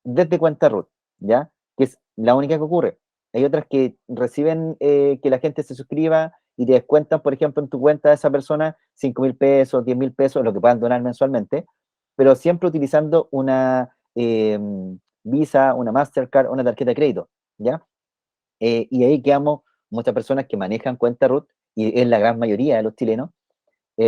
desde cuenta root, ¿ya? Que es la única que ocurre. Hay otras que reciben que la gente se suscriba y te descuentan, por ejemplo, en tu cuenta de esa persona 5.000 pesos, 10.000 pesos, lo que puedan donar mensualmente, pero siempre utilizando una Visa, una Mastercard, una tarjeta de crédito, ¿ya? Y ahí quedamos muchas personas que manejan cuenta root, y es la gran mayoría de los chilenos,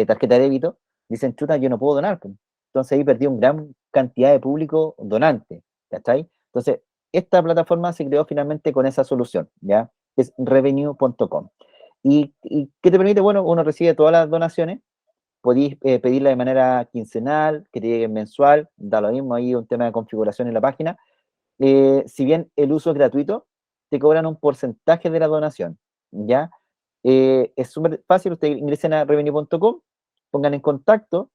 tarjeta de débito, dicen, chuta, yo no puedo donar, pues. Entonces ahí perdí una gran cantidad de público donante, ¿cachai? Entonces, esta plataforma se creó finalmente con esa solución, ¿ya? Que es revenue.com. ¿Y qué te permite? Bueno, uno recibe todas las donaciones, podéis pedirla de manera quincenal, que te llegue mensual, da lo mismo, ahí un tema de configuración en la página. Si bien el uso es gratuito, te cobran un porcentaje de la donación, ¿ya? Es súper fácil, ustedes ingresen a revenue.com, pongan en contacto,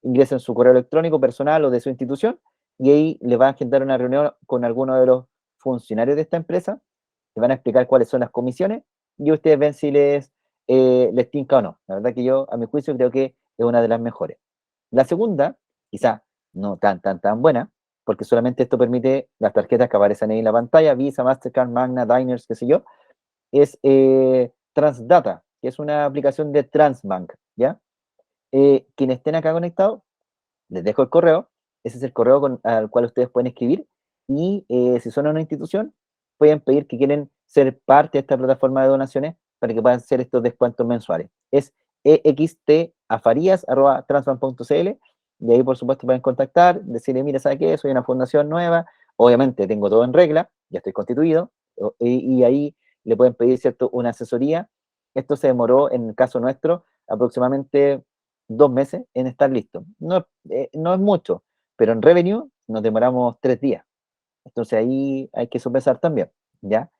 ingresen su correo electrónico personal o de su institución, y ahí les van a agendar una reunión con alguno de los funcionarios de esta empresa, les van a explicar cuáles son las comisiones, y ustedes ven si les tinca o no. La verdad que yo, a mi juicio, creo que es una de las mejores. La segunda, quizá no tan buena, porque solamente esto permite las tarjetas que aparecen ahí en la pantalla, Visa, Mastercard, Magna, Diners, qué sé yo, es Transdata, que es una aplicación de Transbank, ¿ya? Quienes estén acá conectados, les dejo el correo, ese es el correo al cual ustedes pueden escribir, y si son una institución, pueden pedir que quieren ser parte de esta plataforma de donaciones para que puedan hacer estos descuentos mensuales. Es extafarías@transbank.cl, y ahí por supuesto pueden contactar, decirle, mira, ¿sabe qué? Soy una fundación nueva, obviamente tengo todo en regla, ya estoy constituido, y ahí le pueden pedir, ¿cierto?, una asesoría. Esto se demoró, en el caso nuestro, aproximadamente 2 meses en estar listo. No es mucho, pero en revenue nos demoramos 3 días. Entonces ahí hay que sopesar también, ¿ya?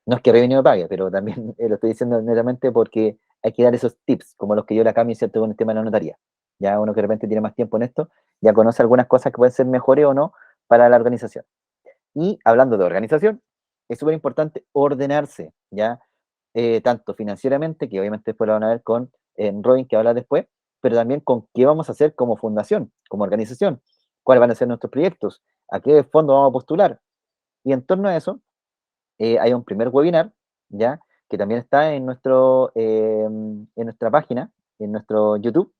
No es que revenue me pague, pero también lo estoy diciendo netamente porque hay que dar esos tips, como los que yo la cambio, ¿cierto?, con el tema de la notaría. Ya uno que de repente tiene más tiempo en esto, ya conoce algunas cosas que pueden ser mejores o no para la organización. Y hablando de organización, es súper importante ordenarse, ¿ya? Tanto financieramente, que obviamente después lo van a ver con Robin, que habla después, pero también con qué vamos a hacer como fundación, como organización, cuáles van a ser nuestros proyectos, a qué fondo vamos a postular. Y en torno a eso, hay un primer webinar, ¿ya? Que también está en nuestra página, en nuestro YouTube,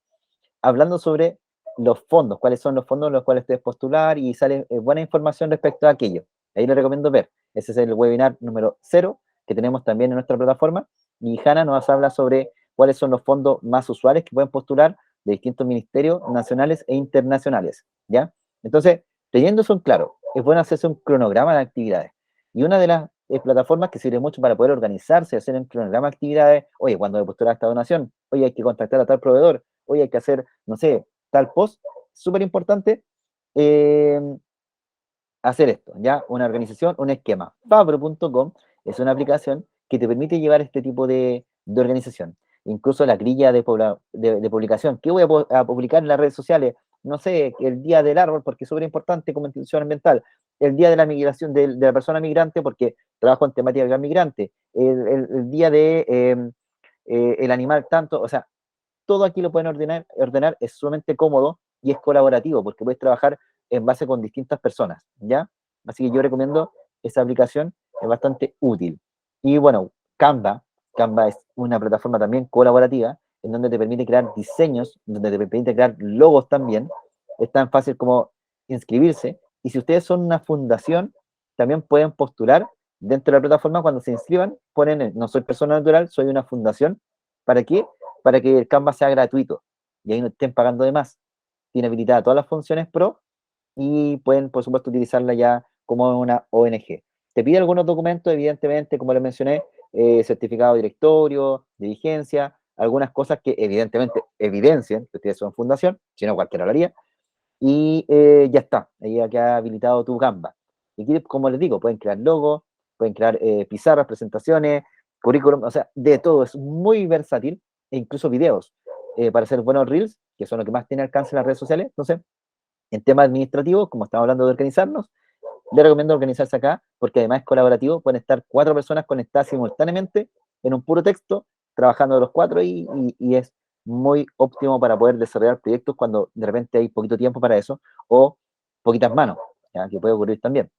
hablando sobre los fondos, cuáles son los fondos en los cuales puedes postular y sale buena información respecto a aquello. Ahí les recomiendo ver. Ese es el webinar número 0 que tenemos también en nuestra plataforma. Y Hanna nos habla sobre cuáles son los fondos más usuales que pueden postular de distintos ministerios nacionales e internacionales, ¿ya? Entonces, teniendo eso en claro, es bueno hacerse un cronograma de actividades. Y una de las plataformas que sirve mucho para poder organizarse, hacer un cronograma de actividades, oye, cuando me postular esta donación, oye, hay que contactar a tal proveedor, oye, hay que hacer, no sé, tal post, súper importante, hacer esto, ¿ya? Una organización, un esquema. Fabro.com es una aplicación que te permite llevar este tipo de organización. Incluso la grilla de publicación. ¿Qué voy a publicar en las redes sociales? No sé, el día del árbol, porque es súper importante como institución ambiental. El día de la migración, de la persona migrante, porque trabajo en temática migrante. El día de el animal tanto, o sea, todo aquí lo pueden ordenar, es sumamente cómodo y es colaborativo, porque puedes trabajar en base con distintas personas, ¿ya? Así que yo recomiendo esa aplicación, es bastante útil. Y bueno, Canva es una plataforma también colaborativa, en donde te permite crear diseños, donde te permite crear logos también. Es tan fácil como inscribirse. Y si ustedes son una fundación, también pueden postular dentro de la plataforma cuando se inscriban, ponen, no soy persona natural, soy una fundación. ¿Para qué? Para que el Canva sea gratuito y ahí no estén pagando de más. Tiene habilitadas todas las funciones pro y pueden, por supuesto, utilizarla ya como una ONG. Te pide algunos documentos, evidentemente, como les mencioné, certificado de directorio, dirigencia, algunas cosas que evidentemente evidencien que ustedes son fundación, si no cualquiera lo haría, y ya está, ahí ya queda habilitado tu Canva. Y aquí, como les digo, pueden crear logos, pueden crear pizarras, presentaciones, currículum, o sea, de todo, es muy versátil, e incluso videos, para hacer buenos reels, que son los que más tienen alcance en las redes sociales. Entonces, en temas administrativos, como estamos hablando de organizarnos, les recomiendo organizarse acá, porque además es colaborativo, pueden estar 4 personas conectadas simultáneamente en un puro texto, trabajando los 4 y es muy óptimo para poder desarrollar proyectos cuando de repente hay poquito tiempo para eso, o poquitas manos, ¿ya? Que puede ocurrir también.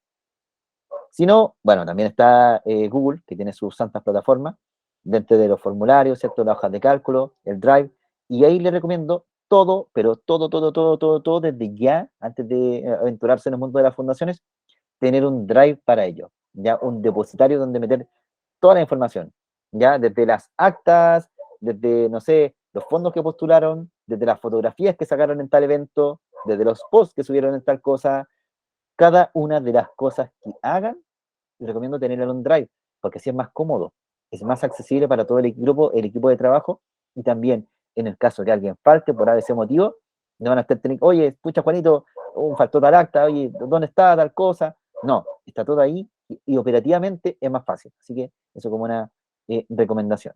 Si no, bueno, también está Google, que tiene sus santas plataformas, dentro de los formularios, ¿cierto? Las hojas de cálculo, el Drive, y ahí les recomiendo todo, pero todo, desde ya, antes de aventurarse en el mundo de las fundaciones, tener un Drive para ello, ya un depositario donde meter toda la información, ya desde las actas, desde, no sé, los fondos que postularon, desde las fotografías que sacaron en tal evento, desde los posts que subieron en tal cosa, cada una de las cosas que hagan les recomiendo tener el OneDrive, porque así es más cómodo, es más accesible para todo el equipo de trabajo, y también en el caso de que alguien falte por ese motivo, no van a estar teniendo, oye, escucha Juanito, faltó tal acta, oye, ¿dónde está tal cosa? No, está todo ahí y operativamente es más fácil. Así que eso como una recomendación.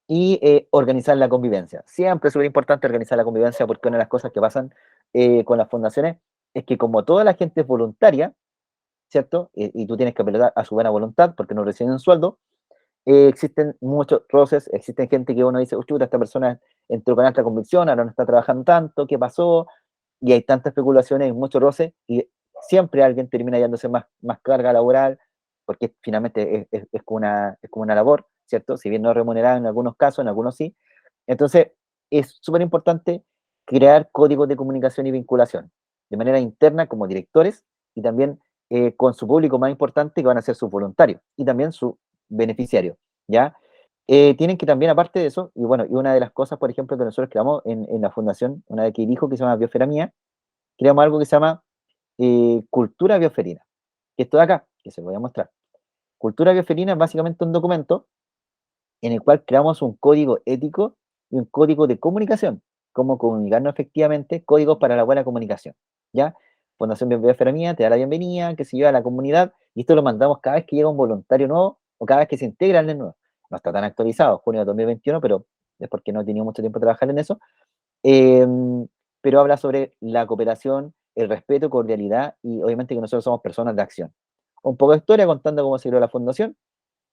Y organizar la convivencia. Siempre es súper importante organizar la convivencia, porque una de las cosas que pasan con las fundaciones es que como toda la gente es voluntaria, ¿cierto? Y tú tienes que apelar a su buena voluntad porque no reciben un sueldo. Existen muchos roces, existen gente que uno dice, chuta, esta persona entró con alta convicción, ahora no está trabajando tanto, ¿qué pasó? Y hay tantas especulaciones, muchos roces, y siempre alguien termina dándose más carga laboral, porque finalmente es como una labor, ¿cierto? Si bien no remunerada en algunos casos, en algunos sí. Entonces, es súper importante crear códigos de comunicación y vinculación, de manera interna como directores, y también con su público más importante, que van a ser sus voluntarios, y también su beneficiario, ¿ya? Tienen que también, aparte de eso, y bueno, y una de las cosas, por ejemplo, que nosotros creamos en la fundación, una vez que dijo que se llama Biosfera Mía, creamos algo que se llama Cultura Bioferina, que esto de acá, que se lo voy a mostrar. Cultura Bioferina es básicamente un documento en el cual creamos un código ético y un código de comunicación, cómo comunicarnos efectivamente, códigos para la buena comunicación, ¿ya? Fundación Biosfera Mía te da la bienvenida, que se lleva a la comunidad, y esto lo mandamos cada vez que llega un voluntario nuevo o cada vez que se integra en el nuevo. No está tan actualizado, junio de 2021, pero es porque no he tenido mucho tiempo de trabajar en eso. Eh, pero habla sobre la cooperación, el respeto, cordialidad, y obviamente que nosotros somos personas de acción. Un poco de historia contando cómo se creó la fundación,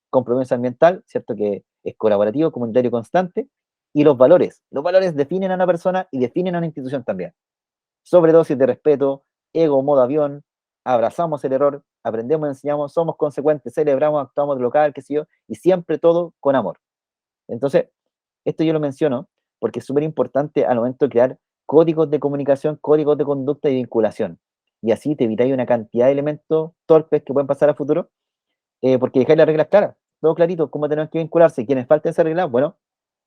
compromiso ambiental, ¿cierto? Que es colaborativo, comunitario, constante, y los valores. Los valores definen a una persona y definen a una institución también. Sobredosis de respeto, ego, modo avión, abrazamos el error, aprendemos, enseñamos, somos consecuentes, celebramos, actuamos de local, qué sé yo, y siempre todo con amor. Entonces, esto yo lo menciono porque es súper importante al momento de crear códigos de comunicación, códigos de conducta y vinculación. Y así te evitáis una cantidad de elementos torpes que pueden pasar a futuro, porque dejáis las reglas claras, todo clarito, cómo tenemos que vincularse. Quienes falten esa regla, bueno,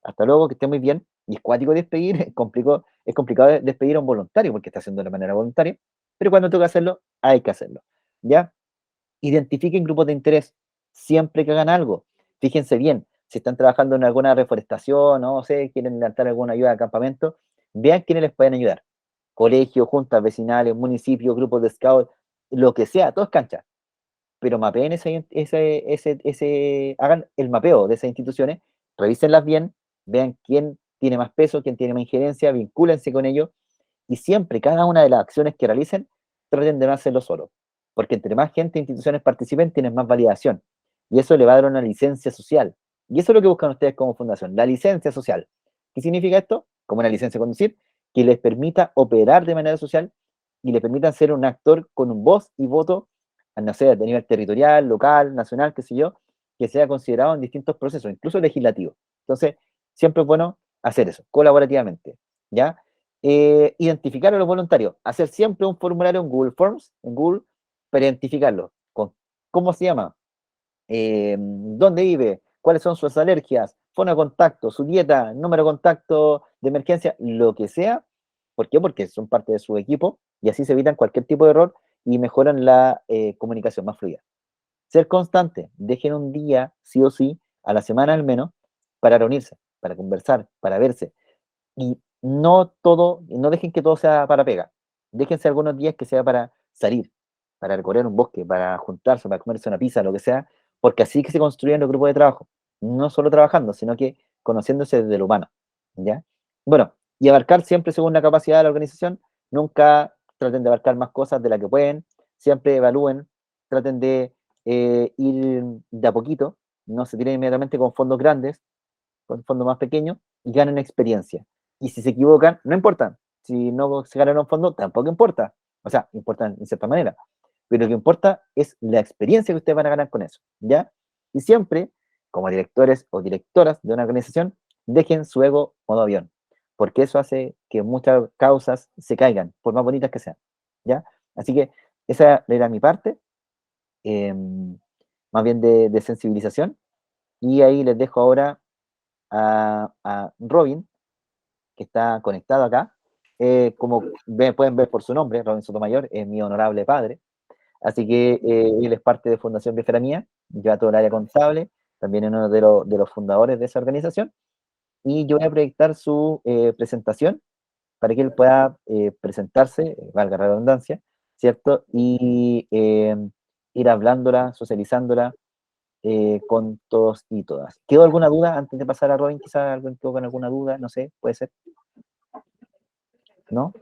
hasta luego, que esté muy bien. Y es cuático despedir, es complicado despedir a un voluntario porque está haciendo de manera voluntaria, pero cuando toca hacerlo, hay que hacerlo. ¿Ya? Identifiquen grupos de interés siempre que hagan algo. Fíjense bien, si están trabajando en alguna reforestación, no sé, quieren levantar alguna ayuda de campamento, vean quiénes les pueden ayudar. Colegios, juntas vecinales, municipios, grupos de scout, lo que sea, todo es cancha. Pero mapeen hagan el mapeo de esas instituciones, revísenlas bien, vean quién tiene más peso, quién tiene más injerencia, vincúlense con ellos, y siempre, cada una de las acciones que realicen, traten de no hacerlo solo. Porque entre más gente e instituciones participen, tienen más validación. Y eso le va a dar una licencia social. Y eso es lo que buscan ustedes como fundación, la licencia social. ¿Qué significa esto? Como una licencia de conducir, que les permita operar de manera social y les permita ser un actor con un voz y voto, no sé, de nivel territorial, local, nacional, qué sé yo, que sea considerado en distintos procesos, incluso legislativos. Entonces, siempre es bueno hacer eso, colaborativamente, ¿ya? Identificar a los voluntarios, hacer siempre un formulario en Google Forms, en Google, para identificarlos, con cómo se llama, dónde vive, cuáles son sus alergias, forma de contacto, su dieta, número de contacto de emergencia, lo que sea. ¿Por qué? Porque son parte de su equipo y así se evitan cualquier tipo de error y mejoran la comunicación más fluida. Ser constante, dejen un día, sí o sí, a la semana al menos, para reunirse, para conversar, para verse. Y no dejen que todo sea para pega. Déjense algunos días que sea para salir, para recorrer un bosque, para juntarse, para comerse una pizza, lo que sea, porque así que se construyen los grupos de trabajo. No solo trabajando, sino que conociéndose desde lo humano. ¿Ya? Bueno, y abarcar siempre según la capacidad de la organización. Nunca traten de abarcar más cosas de las que pueden. Siempre evalúen, traten de ir de a poquito. No se tiren inmediatamente con fondos grandes, con fondos más pequeños, y ganen experiencia. Y si se equivocan, no importa. Si no se ganan un fondo, tampoco importa. O sea, importa en cierta manera. Pero lo que importa es la experiencia que ustedes van a ganar con eso. ¿Ya? Y siempre, como directores o directoras de una organización, dejen su ego modo avión. Porque eso hace que muchas causas se caigan, por más bonitas que sean. ¿Ya? Así que esa era mi parte, eh, más bien de sensibilización. Y ahí les dejo ahora a Robin, que está conectado acá. Como pueden ver por su nombre, Robin Sotomayor es mi honorable padre. Así que él es parte de Fundación Bioferamía, lleva todo el área contable, también es uno de los fundadores de esa organización. Y yo voy a proyectar su presentación para que él pueda presentarse, valga la redundancia, ¿cierto? Y ir hablándola, socializándola con todos y todas. ¿Quedó alguna duda antes de pasar a Robin? Quizás alguien quedó con alguna duda, no sé, puede ser. ¿No?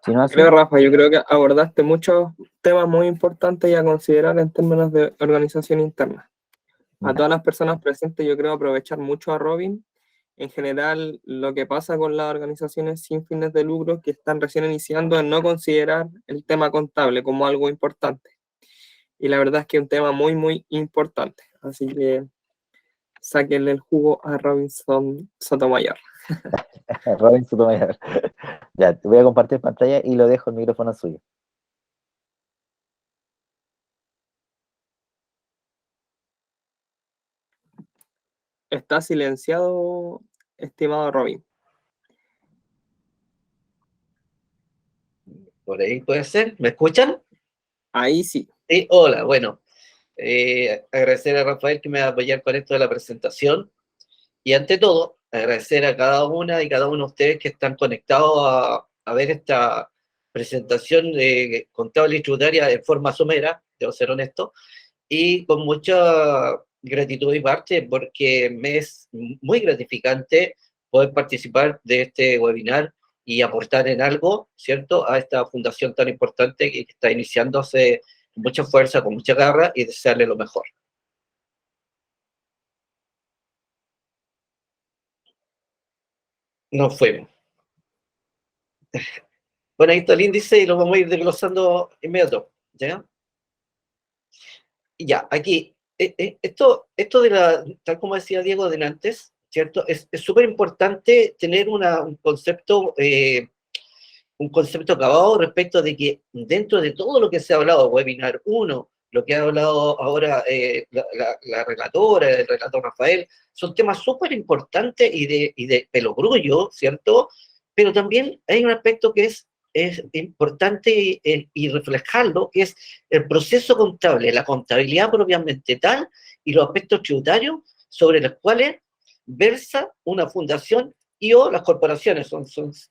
Si no, así. Creo, Rafa, yo creo que abordaste muchos temas muy importantes y a considerar en términos de organización interna. A todas las personas presentes, yo creo aprovechar mucho a Robin. En general, lo que pasa con las organizaciones sin fines de lucro que están recién iniciando es no considerar el tema contable como algo importante. Y la verdad es que es un tema muy, muy importante. Así que sáquenle el jugo a Robinson Sotomayor. Robin Sotomayor. Ya, te voy a compartir pantalla y lo dejo el micrófono suyo. Está silenciado, estimado Robin. Por ahí puede ser. ¿Me escuchan? Ahí sí. Sí, hola, bueno. Agradecer a Rafael que me va a apoyar con esto de la presentación. Y ante todo, agradecer a cada una y cada uno de ustedes que están conectados a ver esta presentación de contable y tributaria de forma somera, debo ser honesto, y con mucha gratitud y parte, porque me es muy gratificante poder participar de este webinar y aportar en algo, ¿cierto?, a esta fundación tan importante que está iniciándose con mucha fuerza, con mucha garra, y desearle lo mejor. Nos fuimos. Bueno, ahí está el índice y lo vamos a ir desglosando inmediato, ¿ya? Y ya, aquí, esto de tal como decía Diego antes, ¿cierto? Es súper importante tener un concepto acabado respecto de que dentro de todo lo que se ha hablado, webinar 1, lo que ha hablado ahora la relatora, el relator Rafael, son temas súper importantes y de pelogrullo, ¿cierto? Pero también hay un aspecto que es importante y reflejarlo, que es el proceso contable, la contabilidad propiamente tal y los aspectos tributarios sobre los cuales versa una fundación y o las corporaciones.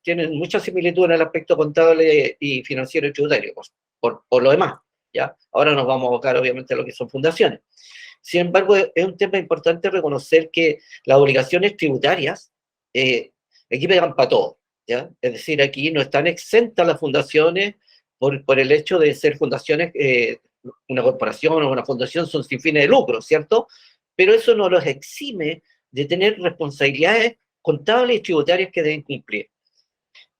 Tienen mucha similitud en el aspecto contable y financiero y tributario, por lo demás. ¿Ya? Ahora nos vamos a abocar obviamente a lo que son fundaciones. Sin embargo, es un tema importante reconocer que las obligaciones tributarias aquí pegan para todo. ¿Ya? Es decir, aquí no están exentas las fundaciones por el hecho de ser fundaciones, una corporación o una fundación son sin fines de lucro, ¿cierto? Pero eso no los exime de tener responsabilidades contables y tributarias que deben cumplir.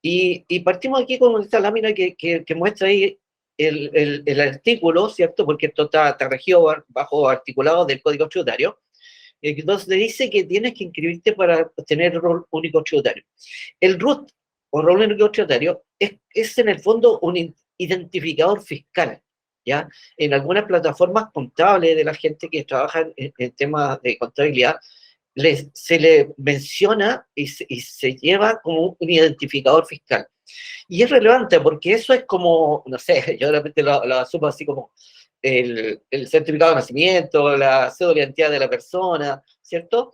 Y partimos aquí con esta lámina que muestra ahí el artículo, ¿cierto? Porque esto está regido bajo articulado del Código Tributario. Entonces dice que tienes que inscribirte para tener rol único tributario. El RUT, o rol único tributario, es en el fondo un identificador fiscal, ¿ya? En algunas plataformas contables de la gente que trabaja en temas de contabilidad, se le menciona y se lleva como un identificador fiscal. Y es relevante porque eso es como, no sé, yo de repente lo asumo así como el certificado de nacimiento, la cédula de identidad de la persona, ¿cierto?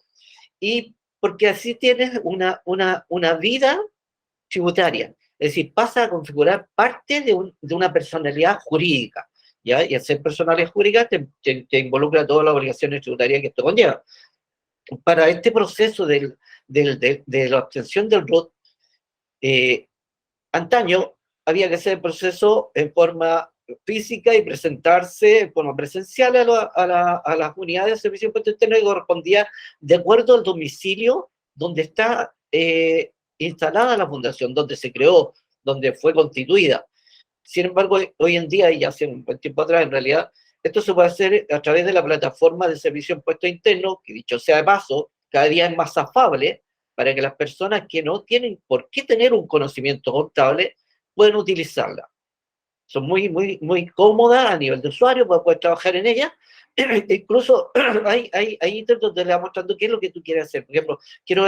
Y porque así tienes una vida tributaria, es decir, pasa a configurar parte de una personalidad jurídica, ¿ya? Y al ser personalidad jurídica te involucra todas las obligaciones tributarias que esto conlleva. Para este proceso de la obtención del RUT, antaño había que hacer el proceso en forma física y presentarse en forma presencial a las unidades de servicio de impuesto interno y correspondía de acuerdo al domicilio donde está instalada la fundación, donde se creó, donde fue constituida. Sin embargo, hoy en día, y hace un buen tiempo atrás, en realidad, esto se puede hacer a través de la plataforma de servicio de impuesto interno, que dicho sea de paso, cada día es más afable para que las personas que no tienen por qué tener un conocimiento contable puedan utilizarla. Son muy cómodas a nivel de usuario, para poder trabajar en ellas. Incluso hay ítems donde le va mostrando qué es lo que tú quieres hacer. Por ejemplo, quiero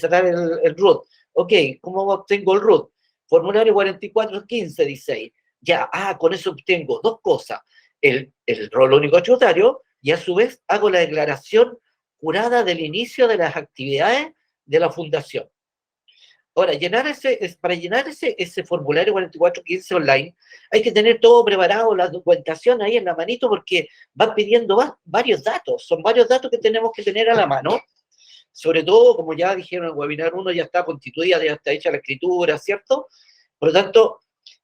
sacar el RUT. Ok, ¿cómo obtengo el RUT? Formulario 4415, dice ahí. Ya, con eso obtengo dos cosas. El rol único tributario y a su vez hago la declaración jurada del inicio de las actividades de la fundación. Ahora, para llenar ese formulario 4415 online, hay que tener todo preparado, la documentación ahí en la manito, porque van pidiendo varios datos. Son varios datos que tenemos que tener a la mano. Sobre todo, como ya dijeron en el webinar 1, ya está constituida, ya está hecha la escritura, ¿cierto? Por lo tanto,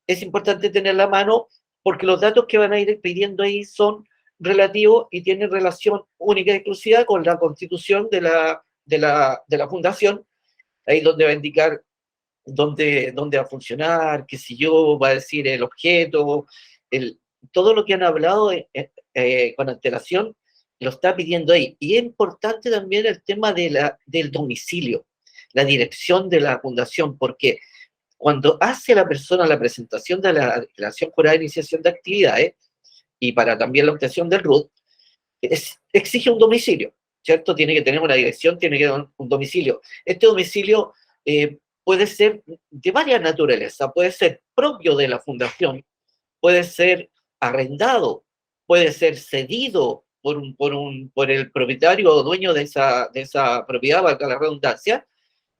es importante tenerla a mano, porque los datos que van a ir pidiendo ahí son relativos y tienen relación única y exclusiva con la constitución de la fundación. Ahí donde va a indicar dónde va a funcionar, qué sé yo, va a decir el objeto, todo lo que han hablado con antelación, lo está pidiendo ahí. Y es importante también el tema del domicilio, la dirección de la fundación, porque cuando hace la persona la presentación de la declaración jurada de iniciación de actividades, y para también la obtención del RUT, exige un domicilio, ¿cierto? Tiene que tener una dirección, tiene que tener un domicilio. Este domicilio puede ser de varias naturalezas, puede ser propio de la fundación, puede ser arrendado, puede ser cedido por el propietario o dueño de esa propiedad, valga la redundancia,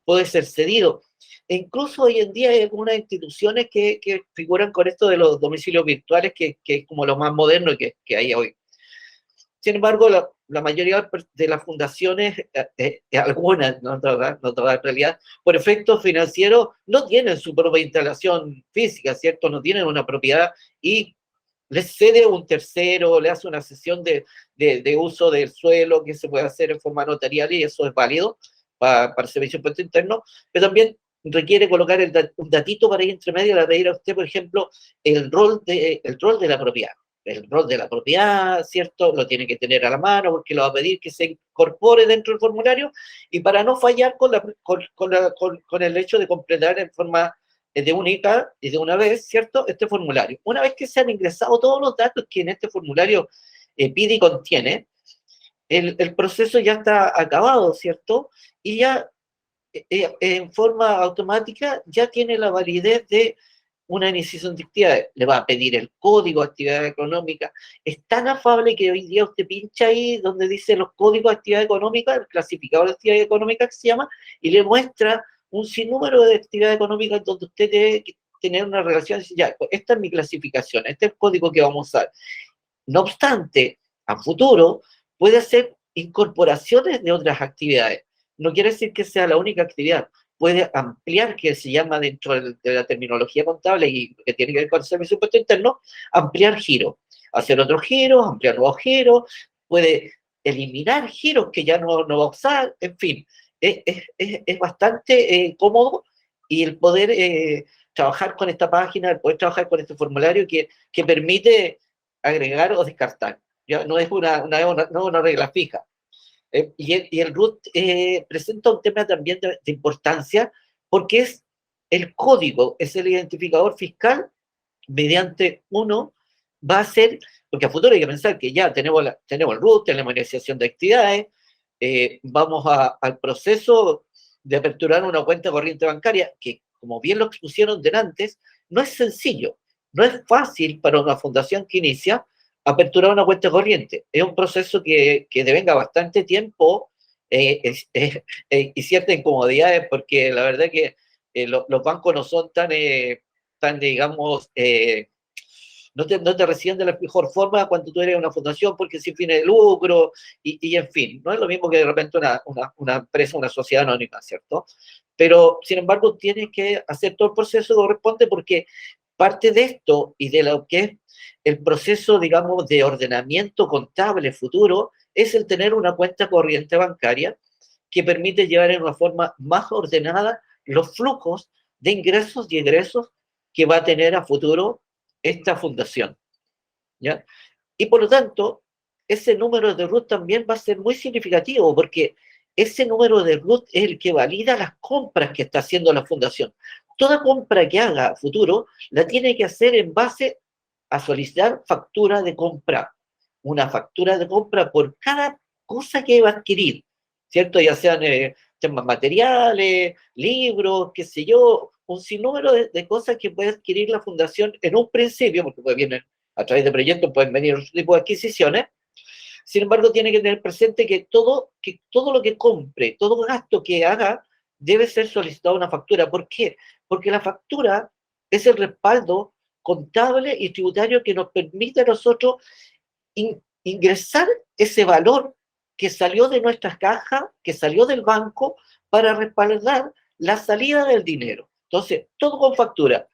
puede ser cedido. E incluso hoy en día hay algunas instituciones que figuran con esto de los domicilios virtuales, que es como lo más moderno que hay hoy. Sin embargo, la mayoría de las fundaciones, algunas, no todas en realidad, por efectos financieros, no tienen su propia instalación física, ¿cierto? No tienen una propiedad y les cede un tercero, le hace una sesión de uso del suelo que se puede hacer en forma notarial y eso es válido para el servicio de impuesto interno, pero también requiere colocar un datito para ir entre medio, le pedir a usted, por ejemplo, el rol de la propiedad. el rol de la propiedad, ¿cierto? Lo tiene que tener a la mano porque lo va a pedir que se incorpore dentro del formulario y para no fallar con el hecho de completar en forma de única y de una vez, ¿cierto? Este formulario. Una vez que se han ingresado todos los datos que en este formulario pide y contiene, el proceso ya está acabado, ¿cierto? Y ya en forma automática ya tiene la validez de una iniciación de actividades. Le va a pedir el código de actividad económica. Es tan afable que hoy día usted pincha ahí donde dice los códigos de actividad económica, el clasificador de actividad económica que se llama, y le muestra un sinnúmero de actividades económicas donde usted debe tener una relación y decir, ya, esta es mi clasificación, este es el código que vamos a usar. No obstante, a futuro puede hacer incorporaciones de otras actividades. No quiere decir que sea la única actividad. Puede ampliar, que se llama dentro de la terminología contable y que tiene que ver con el servicio de impuesto interno, ampliar giros, hacer otros giros, ampliar nuevos giros, puede eliminar giros que ya no va a usar, en fin, es bastante cómodo y el poder trabajar con esta página, el poder trabajar con este formulario que permite agregar o descartar. Ya no es una regla fija. Y el RUT presenta un tema también de importancia porque es el código, es el identificador fiscal mediante uno va a ser, porque a futuro hay que pensar que ya tenemos el RUT, tenemos la iniciación de actividades, vamos al proceso de aperturar una cuenta corriente bancaria, que como bien lo expusieron delante, no es sencillo, no es fácil para una fundación que inicia aperturar una cuenta corriente. Es un proceso que devenga bastante tiempo y ciertas incomodidades, porque la verdad que los bancos no son tan digamos, no te reciben de la mejor forma cuando tú eres una fundación porque sin fines de lucro y en fin, no es lo mismo que de repente una empresa, una sociedad anónima, ¿cierto? Pero, sin embargo, tienes que hacer todo el proceso que corresponde porque parte de esto y de lo que es el proceso, digamos, de ordenamiento contable futuro es el tener una cuenta corriente bancaria que permite llevar en una forma más ordenada los flujos de ingresos y egresos que va a tener a futuro esta fundación, ¿ya? Y por lo tanto, ese número de RUT también va a ser muy significativo porque ese número de RUT es el que valida las compras que está haciendo la fundación. Toda compra que haga a futuro la tiene que hacer en base a solicitar factura de compra. Una factura de compra por cada cosa que va a adquirir, ¿cierto? Ya sean temas materiales, libros, qué sé yo, un sinnúmero de cosas que puede adquirir la fundación en un principio, porque pues vienen a través de proyectos, pueden venir otro tipo de adquisiciones. Sin embargo, tiene que tener presente que todo lo que compre, todo gasto que haga, debe ser solicitado una factura. ¿Por qué? Porque la factura es el respaldo contable y tributario que nos permite a nosotros ingresar ese valor que salió de nuestras cajas, que salió del banco, para respaldar la salida del dinero. Entonces, todo con factura.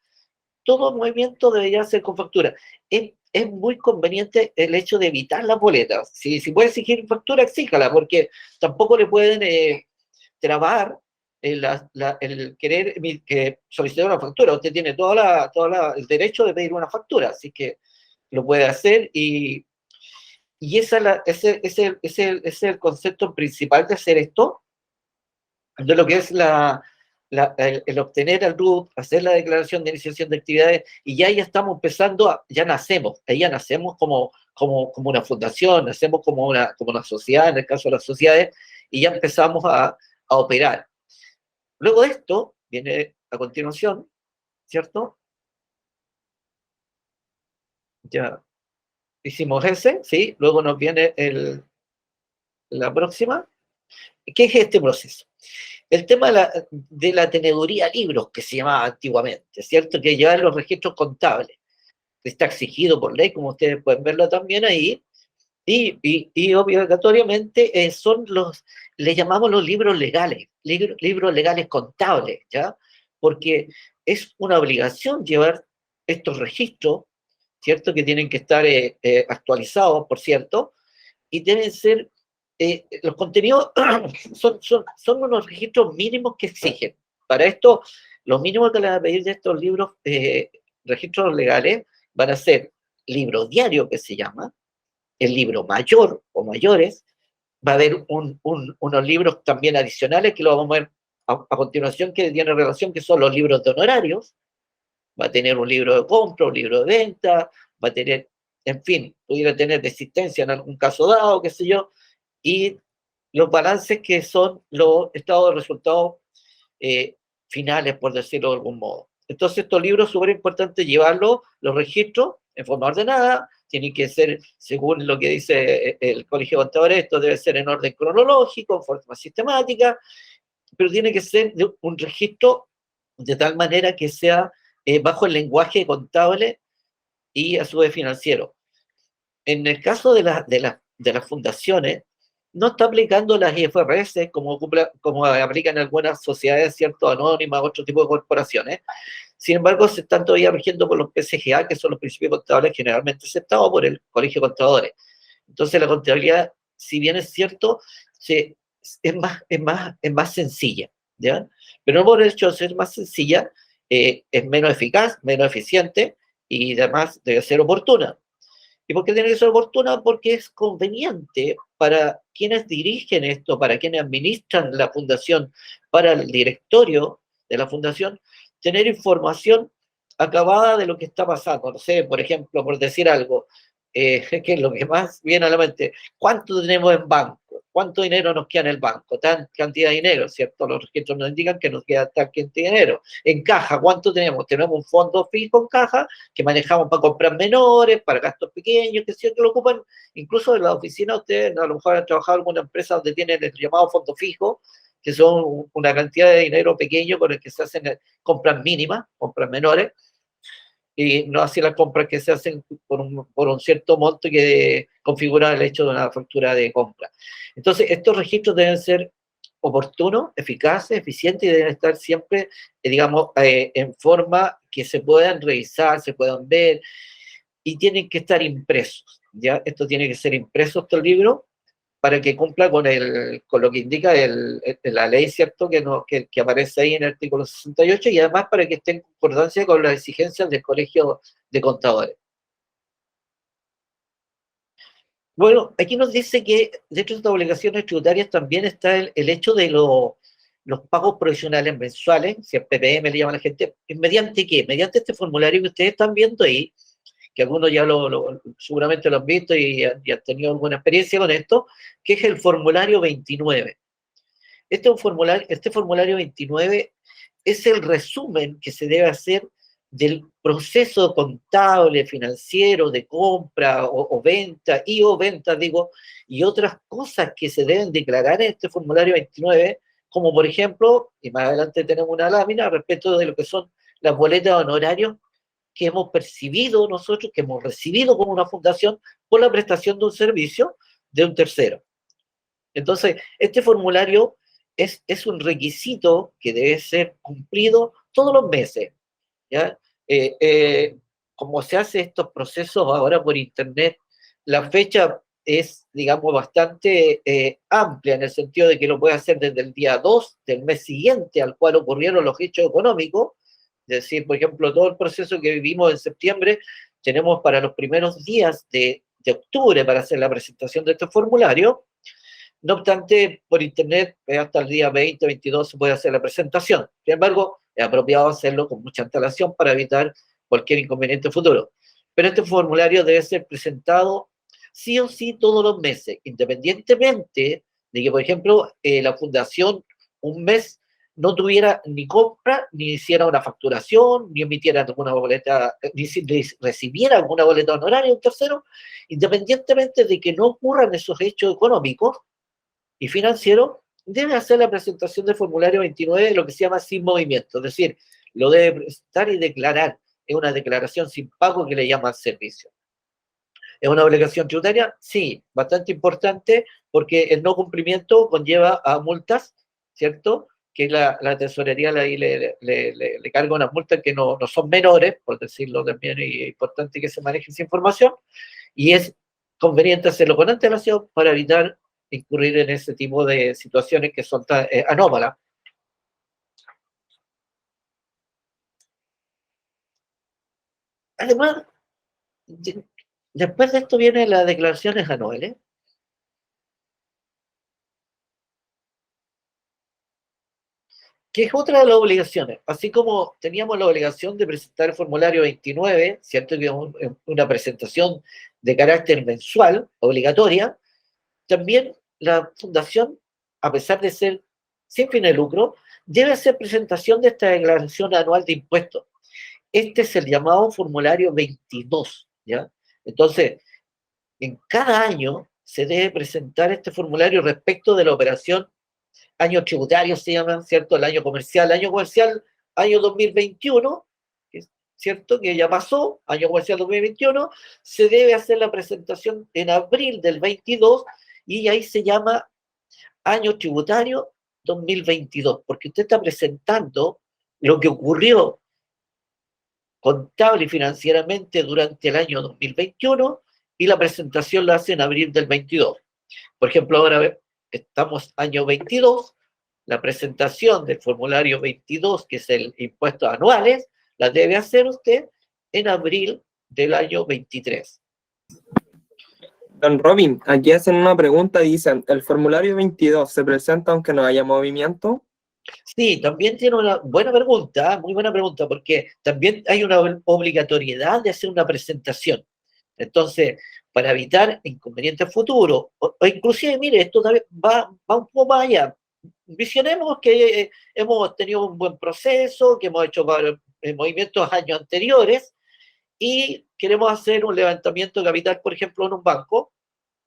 Todo movimiento debería ser con factura. Es muy conveniente el hecho de evitar las boletas. Si puede exigir factura, exíjala, porque tampoco le pueden trabar el querer que solicitar una factura. Usted tiene el derecho de pedir una factura, así que lo puede hacer y ese es el concepto principal de hacer esto, de lo que es el obtener el RUT, hacer la declaración de iniciación de actividades, y ya estamos empezando, ya nacemos como una fundación, nacemos como una sociedad, en el caso de las sociedades, y ya empezamos a operar. Luego de esto, viene a continuación, ¿cierto? Ya hicimos ese, ¿sí? Luego nos viene la próxima. ¿Qué es este proceso? El tema de la teneduría de libros, que se llamaba antiguamente, ¿cierto? Que llevar los registros contables. Está exigido por ley, como ustedes pueden verlo también ahí, y obligatoriamente le llamamos los libros legales, libros legales contables, ¿ya? Porque es una obligación llevar estos registros, ¿cierto? Que tienen que estar actualizados, por cierto, y deben ser, los contenidos son unos registros mínimos que exigen. Para esto, los mínimos que le van a pedir de estos libros, registros legales, van a ser libro diario que se llama, el libro mayor o mayores, va a haber unos libros también adicionales que lo vamos a ver a continuación, que tienen relación, que son los libros de honorarios. Va a tener un libro de compra, un libro de venta, va a tener, en fin, pudiera tener de existencia en algún caso dado, qué sé yo, y los balances que son los estados de resultados finales, por decirlo de algún modo. Entonces, estos libros, súper importante llevarlos, los registros, en forma ordenada, tienen que ser, según lo que dice el Colegio de Contadores, esto debe ser en orden cronológico, en forma sistemática, pero tiene que ser un registro de tal manera que sea bajo el lenguaje contable y a su vez financiero. En el caso de las fundaciones, no está aplicando las IFRS como aplican algunas sociedades, ¿cierto?, anónimas, otro tipo de corporaciones. Sin embargo, se están todavía rigiendo por los PCGA, que son los principios contables generalmente aceptados por el Colegio de Contadores. Entonces, la contabilidad, si bien es cierto, es más sencilla, ¿ya? Pero no por el hecho de ser más sencilla, es menos eficaz, menos eficiente y además debe ser oportuna. ¿Y por qué tiene que ser oportuna? Porque es conveniente para quienes dirigen esto, para quienes administran la fundación, para el directorio de la fundación, tener información acabada de lo que está pasando. No sé, por ejemplo, por decir algo, que es lo que más viene a la mente, ¿cuánto tenemos en banco? ¿Cuánto dinero nos queda en el banco? Tal cantidad de dinero, ¿cierto? Los registros nos indican que nos queda tal cantidad de dinero. En caja, ¿cuánto tenemos? Tenemos un fondo fijo en caja que manejamos para comprar menores, para gastos pequeños, que lo ocupan, incluso en la oficina. Ustedes a lo mejor han trabajado en alguna empresa donde tienen el llamado fondo fijo, que son una cantidad de dinero pequeño con el que se hacen compras mínimas, compras menores, y no así las compras que se hacen por un cierto monto que configura el hecho de una factura de compra. Entonces, estos registros deben ser oportunos, eficaces, eficientes y deben estar siempre, digamos, en forma que se puedan revisar, se puedan ver y tienen que estar impresos, ¿ya? Esto tiene que ser impreso, este libro, para que cumpla con lo que indica la ley, ¿cierto?, que aparece ahí en el artículo 68, y además para que esté en concordancia con las exigencias del Colegio de Contadores. Bueno, aquí nos dice que dentro de estas obligaciones tributarias también está el hecho de los pagos provisionales mensuales, si el PPM le llama a la gente, ¿mediante qué? Mediante este formulario que ustedes están viendo ahí, que algunos ya seguramente lo han visto y han tenido alguna experiencia con esto, que es el formulario 29. Este formulario 29 es el resumen que se debe hacer del proceso contable, financiero, de compra o venta, digo, y otras cosas que se deben declarar en este formulario 29, como por ejemplo, y más adelante tenemos una lámina respecto de lo que son las boletas de honorarios que hemos percibido nosotros, que hemos recibido como una fundación por la prestación de un servicio de un tercero. Entonces, este formulario es un requisito que debe ser cumplido todos los meses, ¿ya? Como se hace estos procesos ahora por internet, la fecha es, digamos, bastante amplia, en el sentido de que lo puede hacer desde el día 2 del mes siguiente al cual ocurrieron los hechos económicos. Es decir, por ejemplo, todo el proceso que vivimos en septiembre, tenemos para los primeros días de octubre para hacer la presentación de este formulario. No obstante, por internet, hasta el día 20, 22 se puede hacer la presentación. Sin embargo, es apropiado hacerlo con mucha antelación para evitar cualquier inconveniente futuro. Pero este formulario debe ser presentado sí o sí todos los meses, independientemente de que, por ejemplo, la fundación un mes no tuviera ni compra, ni hiciera una facturación, ni emitiera alguna boleta, ni recibiera alguna boleta honoraria, un tercero, independientemente de que no ocurran esos hechos económicos y financiero, debe hacer la presentación del formulario 29, lo que se llama sin movimiento, es decir, lo debe presentar y declarar. Es una declaración sin pago que le llama al servicio. ¿Es una obligación tributaria? Sí, bastante importante, porque el no cumplimiento conlleva a multas, ¿cierto? Que la tesorería le carga unas multas que no son menores, por decirlo también, y es importante que se maneje esa información, y es conveniente hacerlo con antelación para evitar incurrir en ese tipo de situaciones que son tan anómalas. Además, Después de esto vienen las declaraciones anuales. Que es otra de las obligaciones. Así como teníamos la obligación de presentar el formulario 29, ¿cierto? Que es una presentación de carácter mensual, obligatoria, también la fundación, a pesar de ser sin fin de lucro, debe hacer presentación de esta declaración anual de impuestos. Este es el llamado formulario 22, ¿ya? Entonces, en cada año se debe presentar este formulario respecto de la operación años tributarios se llaman, ¿cierto? El año comercial, año 2021, ¿cierto? Que ya pasó, año comercial 2021, se debe hacer la presentación en abril del 22 y ahí se llama año tributario 2022, porque usted está presentando lo que ocurrió contable y financieramente durante el año 2021 y la presentación la hace en abril del 22. Por ejemplo, ahora estamos año 22, la presentación del formulario 22, que es el impuesto anuales, la debe hacer usted en abril del año 23. Don Robin, aquí hacen una pregunta, dicen, ¿el formulario 22 se presenta aunque no haya movimiento? Sí, también tiene una buena pregunta, muy buena pregunta, porque también hay una obligatoriedad de hacer una presentación. Entonces, para evitar inconvenientes futuros, o inclusive, mire, esto va un poco más allá. Visionemos que hemos tenido un buen proceso, que hemos hecho movimientos años anteriores y queremos hacer un levantamiento de capital, por ejemplo, en un banco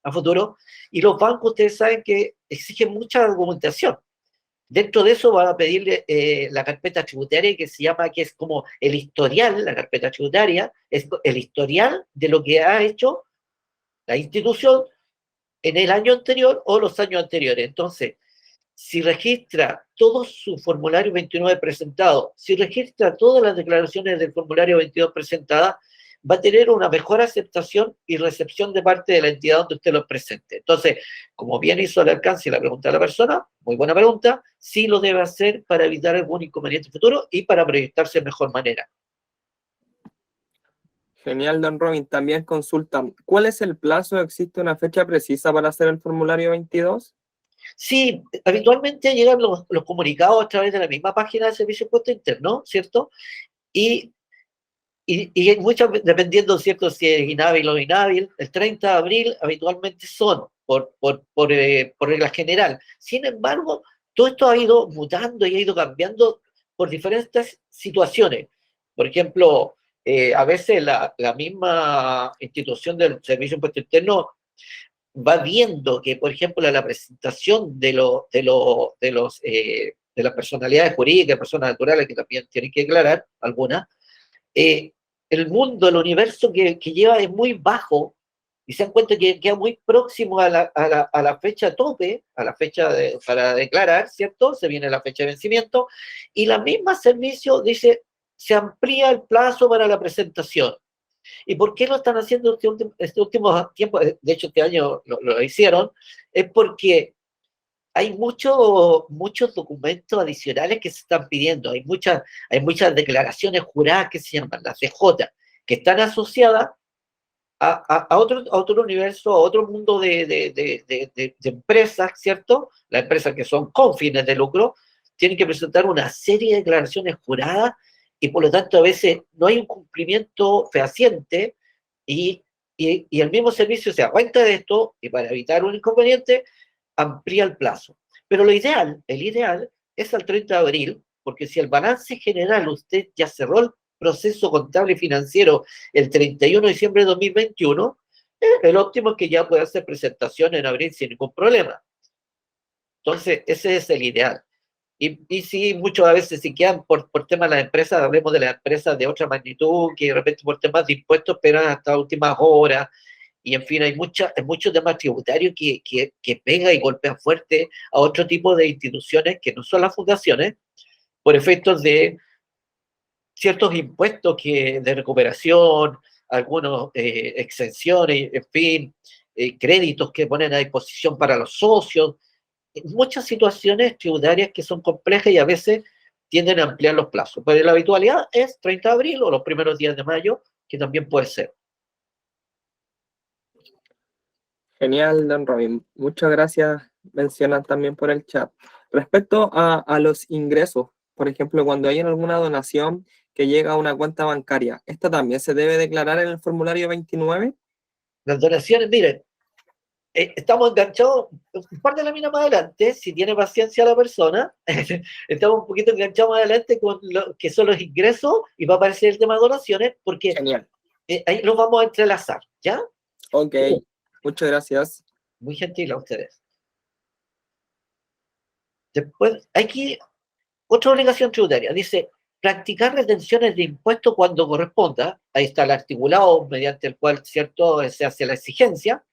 a futuro, y los bancos, ustedes saben que exigen mucha documentación. Dentro de eso van a pedirle la carpeta tributaria que se llama, que es como el historial, la carpeta tributaria, es el historial de lo que ha hecho la institución en el año anterior o los años anteriores. Entonces, si registra todo su formulario 29 presentado, si registra todas las declaraciones del formulario 22 presentadas, va a tener una mejor aceptación y recepción de parte de la entidad donde usted lo presente. Entonces, como bien hizo el alcance y la pregunta de la persona, muy buena pregunta, sí lo debe hacer para evitar algún inconveniente futuro y para proyectarse de mejor manera. Genial, don Robin. También consultan, ¿cuál es el plazo? ¿Existe una fecha precisa para hacer el formulario 22? Sí, habitualmente llegan los comunicados a través de la misma página del Servicio de Impuesto Interno, ¿cierto? Y hay muchas, dependiendo, ¿cierto?, si es inhábil o inhábil, el 30 de abril habitualmente son, por regla general. Sin embargo, todo esto ha ido mutando y ha ido cambiando por diferentes situaciones. Por ejemplo, a veces la misma institución del Servicio de Impuesto Interno va viendo que, por ejemplo, la presentación de las personalidades jurídicas, personas naturales, que también tienen que declarar algunas, el mundo, el universo que lleva es muy bajo y se dan cuenta que queda muy próximo a la fecha tope, a la fecha para declarar, ¿cierto? Se viene la fecha de vencimiento y la misma servicio dice, se amplía el plazo para la presentación. ¿Y por qué lo están haciendo este último tiempo? De hecho, este año lo hicieron, es porque hay muchos documentos adicionales que se están pidiendo, hay muchas declaraciones juradas que se llaman las DJ, que están asociadas a otro universo, a otro mundo de empresas, ¿cierto? Las empresas que son con fines de lucro tienen que presentar una serie de declaraciones juradas y por lo tanto a veces no hay un cumplimiento fehaciente y el mismo servicio se da cuenta de esto y para evitar un inconveniente amplía el plazo. Pero el ideal es al 30 de abril, porque si el balance general usted ya cerró el proceso contable y financiero el 31 de diciembre de 2021, el óptimo es que ya pueda hacer presentación en abril sin ningún problema. Entonces, ese es el ideal. Y sí, muchas veces si quedan por temas de las empresas, hablemos de las empresas de otra magnitud, que de repente por temas de impuestos esperan hasta últimas horas, y en fin, hay muchos temas tributarios que pegan y golpean fuerte a otro tipo de instituciones que no son las fundaciones, por efectos de ciertos impuestos de recuperación, algunas exenciones, en fin, créditos que ponen a disposición para los socios, muchas situaciones tributarias que son complejas y a veces tienden a ampliar los plazos. Pero la habitualidad es 30 de abril o los primeros días de mayo, que también puede ser. Genial, don Robin. Muchas gracias. Mencionan también por el chat. Respecto a los ingresos, por ejemplo, cuando hay alguna donación que llega a una cuenta bancaria, ¿esta también se debe declarar en el formulario 29? Las donaciones, miren, estamos enganchados, un par de láminas más adelante, si tiene paciencia la persona, estamos un poquito enganchados más adelante con lo que son los ingresos y va a aparecer el tema de donaciones, porque Genial. ahí los vamos a entrelazar, ¿ya? Ok, muchas gracias. Muy gentil a ustedes. Después, aquí otra obligación tributaria. Dice, practicar retenciones de impuestos cuando corresponda. Ahí está el articulado mediante el cual, ¿cierto?, se hace la exigencia.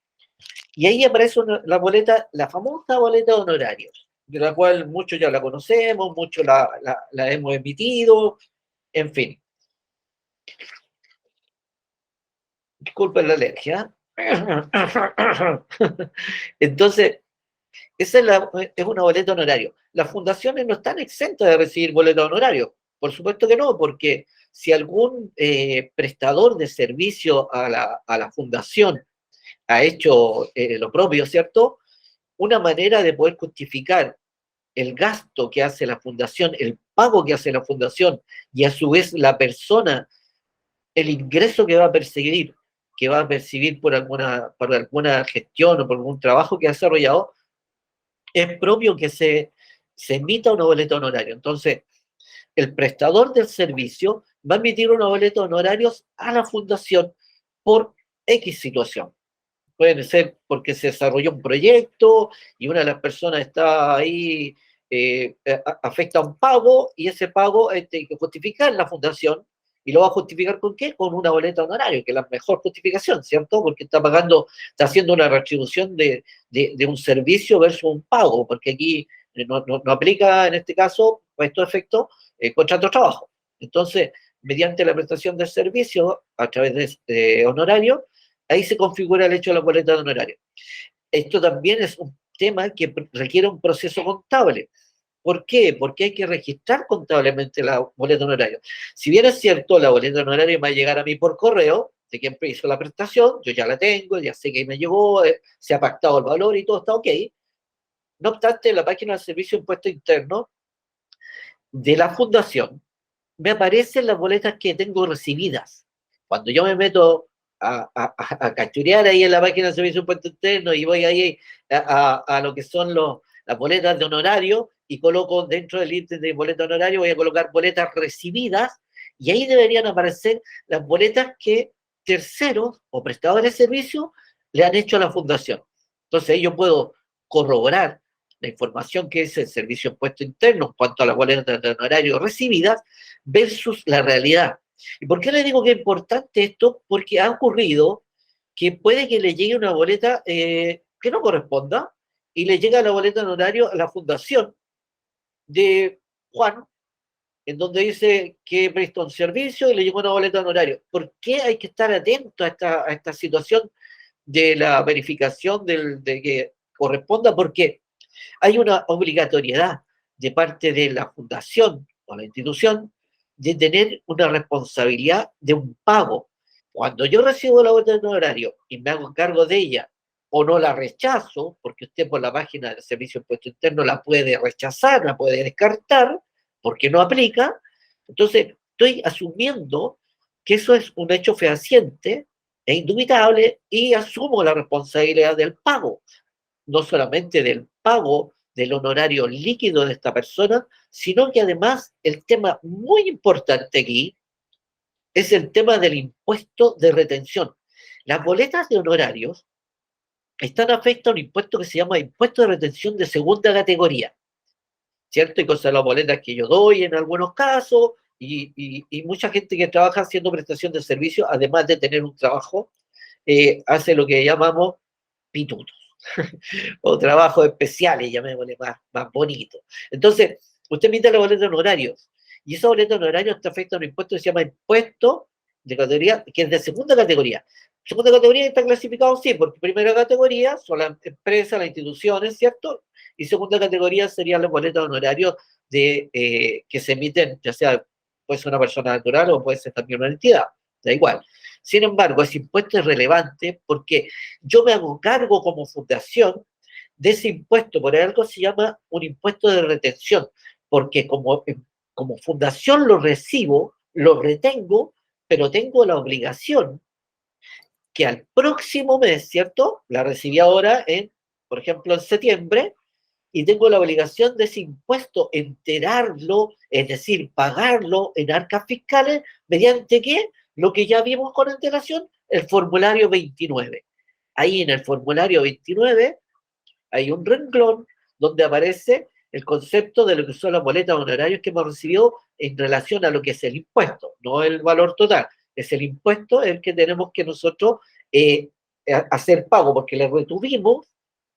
Y ahí aparece la boleta, la famosa boleta de honorarios, de la cual muchos ya la conocemos, muchos la hemos emitido, en fin. Disculpen la alergia. Entonces, esa es una boleta de honorario. Las fundaciones no están exentas de recibir boleta de honorario. Por supuesto que no, porque si algún prestador de servicio a la fundación ha hecho lo propio, ¿cierto? Una manera de poder justificar el gasto que hace la fundación, el pago que hace la fundación y a su vez la persona, el ingreso que va a percibir por alguna gestión o por algún trabajo que ha desarrollado, es propio que se emita una boleta de honorario. Entonces, el prestador del servicio va a emitir una boleta de honorarios a la fundación por X situación. Puede ser porque se desarrolló un proyecto y una de las personas está ahí, afecta a un pago y ese pago tiene que justificar la fundación. ¿Y lo va a justificar con qué? Con una boleta de honorario, que es la mejor justificación, ¿cierto? Porque está haciendo una retribución de un servicio versus un pago, porque aquí no aplica en este caso, para estos efectos, contrato de trabajo. Entonces, mediante la prestación del servicio, a través de honorario, ahí se configura el hecho de la boleta de honorario. Esto también es un tema que requiere un proceso contable. ¿Por qué? Porque hay que registrar contablemente la boleta de honorario. Si bien es cierto, la boleta de honorario va a llegar a mí por correo, de quien hizo la prestación, yo ya la tengo, ya sé que me llegó, se ha pactado el valor y todo está ok. No obstante, en la página del Servicio de Impuesto Interno de la Fundación me aparecen las boletas que tengo recibidas. Cuando yo me meto a cachurear ahí en la página del Servicio de Impuesto Interno y voy ahí a lo que son las boletas de honorario y coloco dentro del ítem de boleta de honorario, voy a colocar boletas recibidas y ahí deberían aparecer las boletas que terceros o prestadores de servicio le han hecho a la fundación. Entonces ahí yo puedo corroborar la información que es el Servicio de Impuesto Interno en cuanto a las boletas de honorario recibidas versus la realidad. ¿Y por qué le digo que es importante esto? Porque ha ocurrido que puede que le llegue una boleta que no corresponda y le llega la boleta de honorario a la fundación de Juan, en donde dice que presta un servicio y le llegó una boleta de honorario. ¿Por qué hay que estar atento a esta situación de la verificación de que corresponda? Porque hay una obligatoriedad de parte de la fundación o la institución de tener una responsabilidad de un pago. Cuando yo recibo la boleta de honorario y me hago cargo de ella o no la rechazo, porque usted por la página del Servicio de Impuesto Interno la puede rechazar, la puede descartar, porque no aplica, entonces estoy asumiendo que eso es un hecho fehaciente e indubitable y asumo la responsabilidad del pago, no solamente del pago del honorario líquido de esta persona, sino que además el tema muy importante aquí es el tema del impuesto de retención. Las boletas de honorarios están afectas a un impuesto que se llama impuesto de retención de segunda categoría, ¿cierto? Y cosas las boletas que yo doy en algunos casos, y mucha gente que trabaja haciendo prestación de servicio, además de tener un trabajo, hace lo que llamamos pitutos o trabajos especiales, llamémosle más bonito. Entonces, usted emite la boleta de honorarios y esa boleta de honorarios está afecta a un impuesto que se llama impuesto de categoría, que es de segunda categoría. Segunda categoría está clasificado, sí, porque primera categoría son las empresas, las instituciones, ¿cierto? Y segunda categoría serían las boletas de honorarios que se emiten, ya sea puede ser una persona natural o puede ser también una entidad, da igual. Sin embargo, ese impuesto es relevante porque yo me hago cargo como fundación de ese impuesto, por algo se llama un impuesto de retención, porque como fundación lo recibo, lo retengo, pero tengo la obligación que al próximo mes, ¿cierto? La recibí ahora por ejemplo, en septiembre, y tengo la obligación de ese impuesto enterarlo, es decir, pagarlo en arcas fiscales, ¿mediante qué? Lo que ya vimos con antelación, el formulario 29. Ahí en el formulario 29 hay un renglón donde aparece el concepto de lo que son las boletas honorarios que hemos recibido en relación a lo que es el impuesto, no el valor total. Es el impuesto el que tenemos que nosotros hacer pago, porque le retuvimos,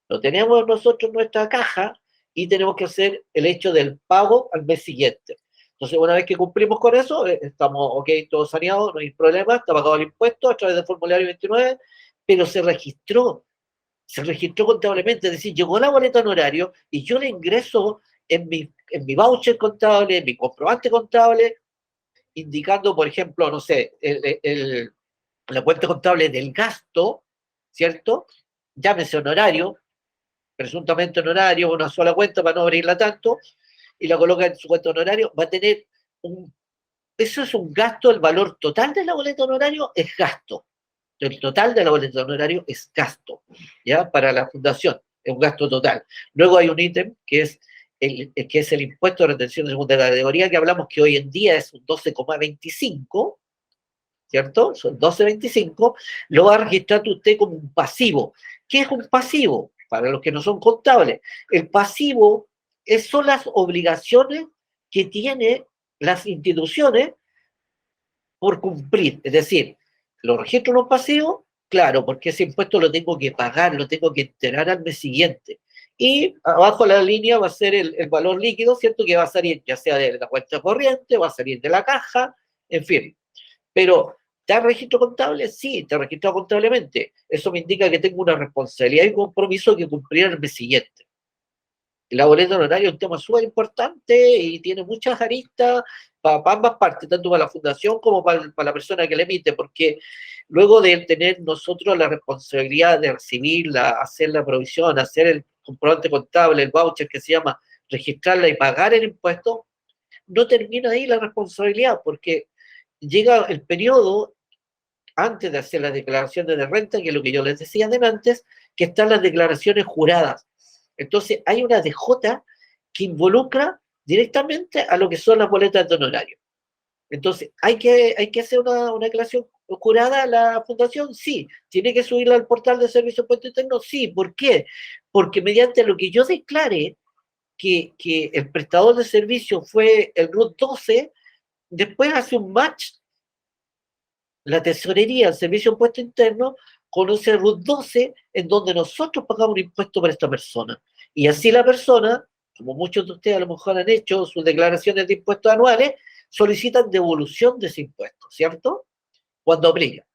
lo tenemos nosotros en nuestra caja y tenemos que hacer el hecho del pago al mes siguiente. Entonces, una vez que cumplimos con eso, estamos, ok, todo saneado, no hay problema, está pagado el impuesto a través del formulario 29, pero se registró contablemente, es decir, llegó la boleta honorario y yo le ingreso en mi voucher contable, en mi comprobante contable, indicando, por ejemplo, no sé, la cuenta contable del gasto, ¿cierto? Llámese honorario, presuntamente honorario, una sola cuenta para no abrirla tanto, y la coloca en su cuenta honorario, va a tener eso es un gasto, el valor total de la boleta honorario es gasto. El total de la boleta honorario es gasto, ¿ya? Para la fundación, es un gasto total. Luego hay un ítem que es el impuesto de retención de segunda categoría, que hablamos que hoy en día es un 12,25, ¿cierto? Son 12,25, lo va a registrar usted como un pasivo. ¿Qué es un pasivo? Para los que no son contables. El pasivo son las obligaciones que tienen las instituciones por cumplir. Es decir, lo registro en un pasivo, claro, porque ese impuesto lo tengo que pagar, lo tengo que enterar al mes siguiente. Y abajo de la línea va a ser el valor líquido, ¿cierto? Que va a salir ya sea de la cuenta corriente, va a salir de la caja, en fin. Pero, ¿está registro contable? Sí, está registrado contablemente. Eso me indica que tengo una responsabilidad y compromiso que cumplir el mes siguiente. La boleta honoraria es un tema súper importante y tiene muchas aristas para ambas partes, tanto para la fundación como para la persona que le emite, porque luego de tener nosotros la responsabilidad de recibirla, hacer la provisión, hacer el comprobante contable, el voucher que se llama, registrarla y pagar el impuesto, no termina ahí la responsabilidad, porque llega el periodo antes de hacer las declaraciones de renta, que es lo que yo les decía antes, que están las declaraciones juradas. Entonces, hay una DJ que involucra directamente a lo que son las boletas de honorario. Entonces, ¿hay que hacer una declaración jurada a la fundación? Sí. ¿Tiene que subirla al portal de Servicio de Impuesto Interno? Sí. ¿Por qué? Porque mediante lo que yo declare que el prestador de servicio fue el RUT 12, después hace un match la tesorería, el Servicio de Impuesto Interno, conoce el RUT 12, en donde nosotros pagamos un impuesto para esta persona. Y así la persona, como muchos de ustedes a lo mejor han hecho sus declaraciones de impuestos anuales, solicitan devolución de ese impuesto, ¿cierto? Cuando aplica.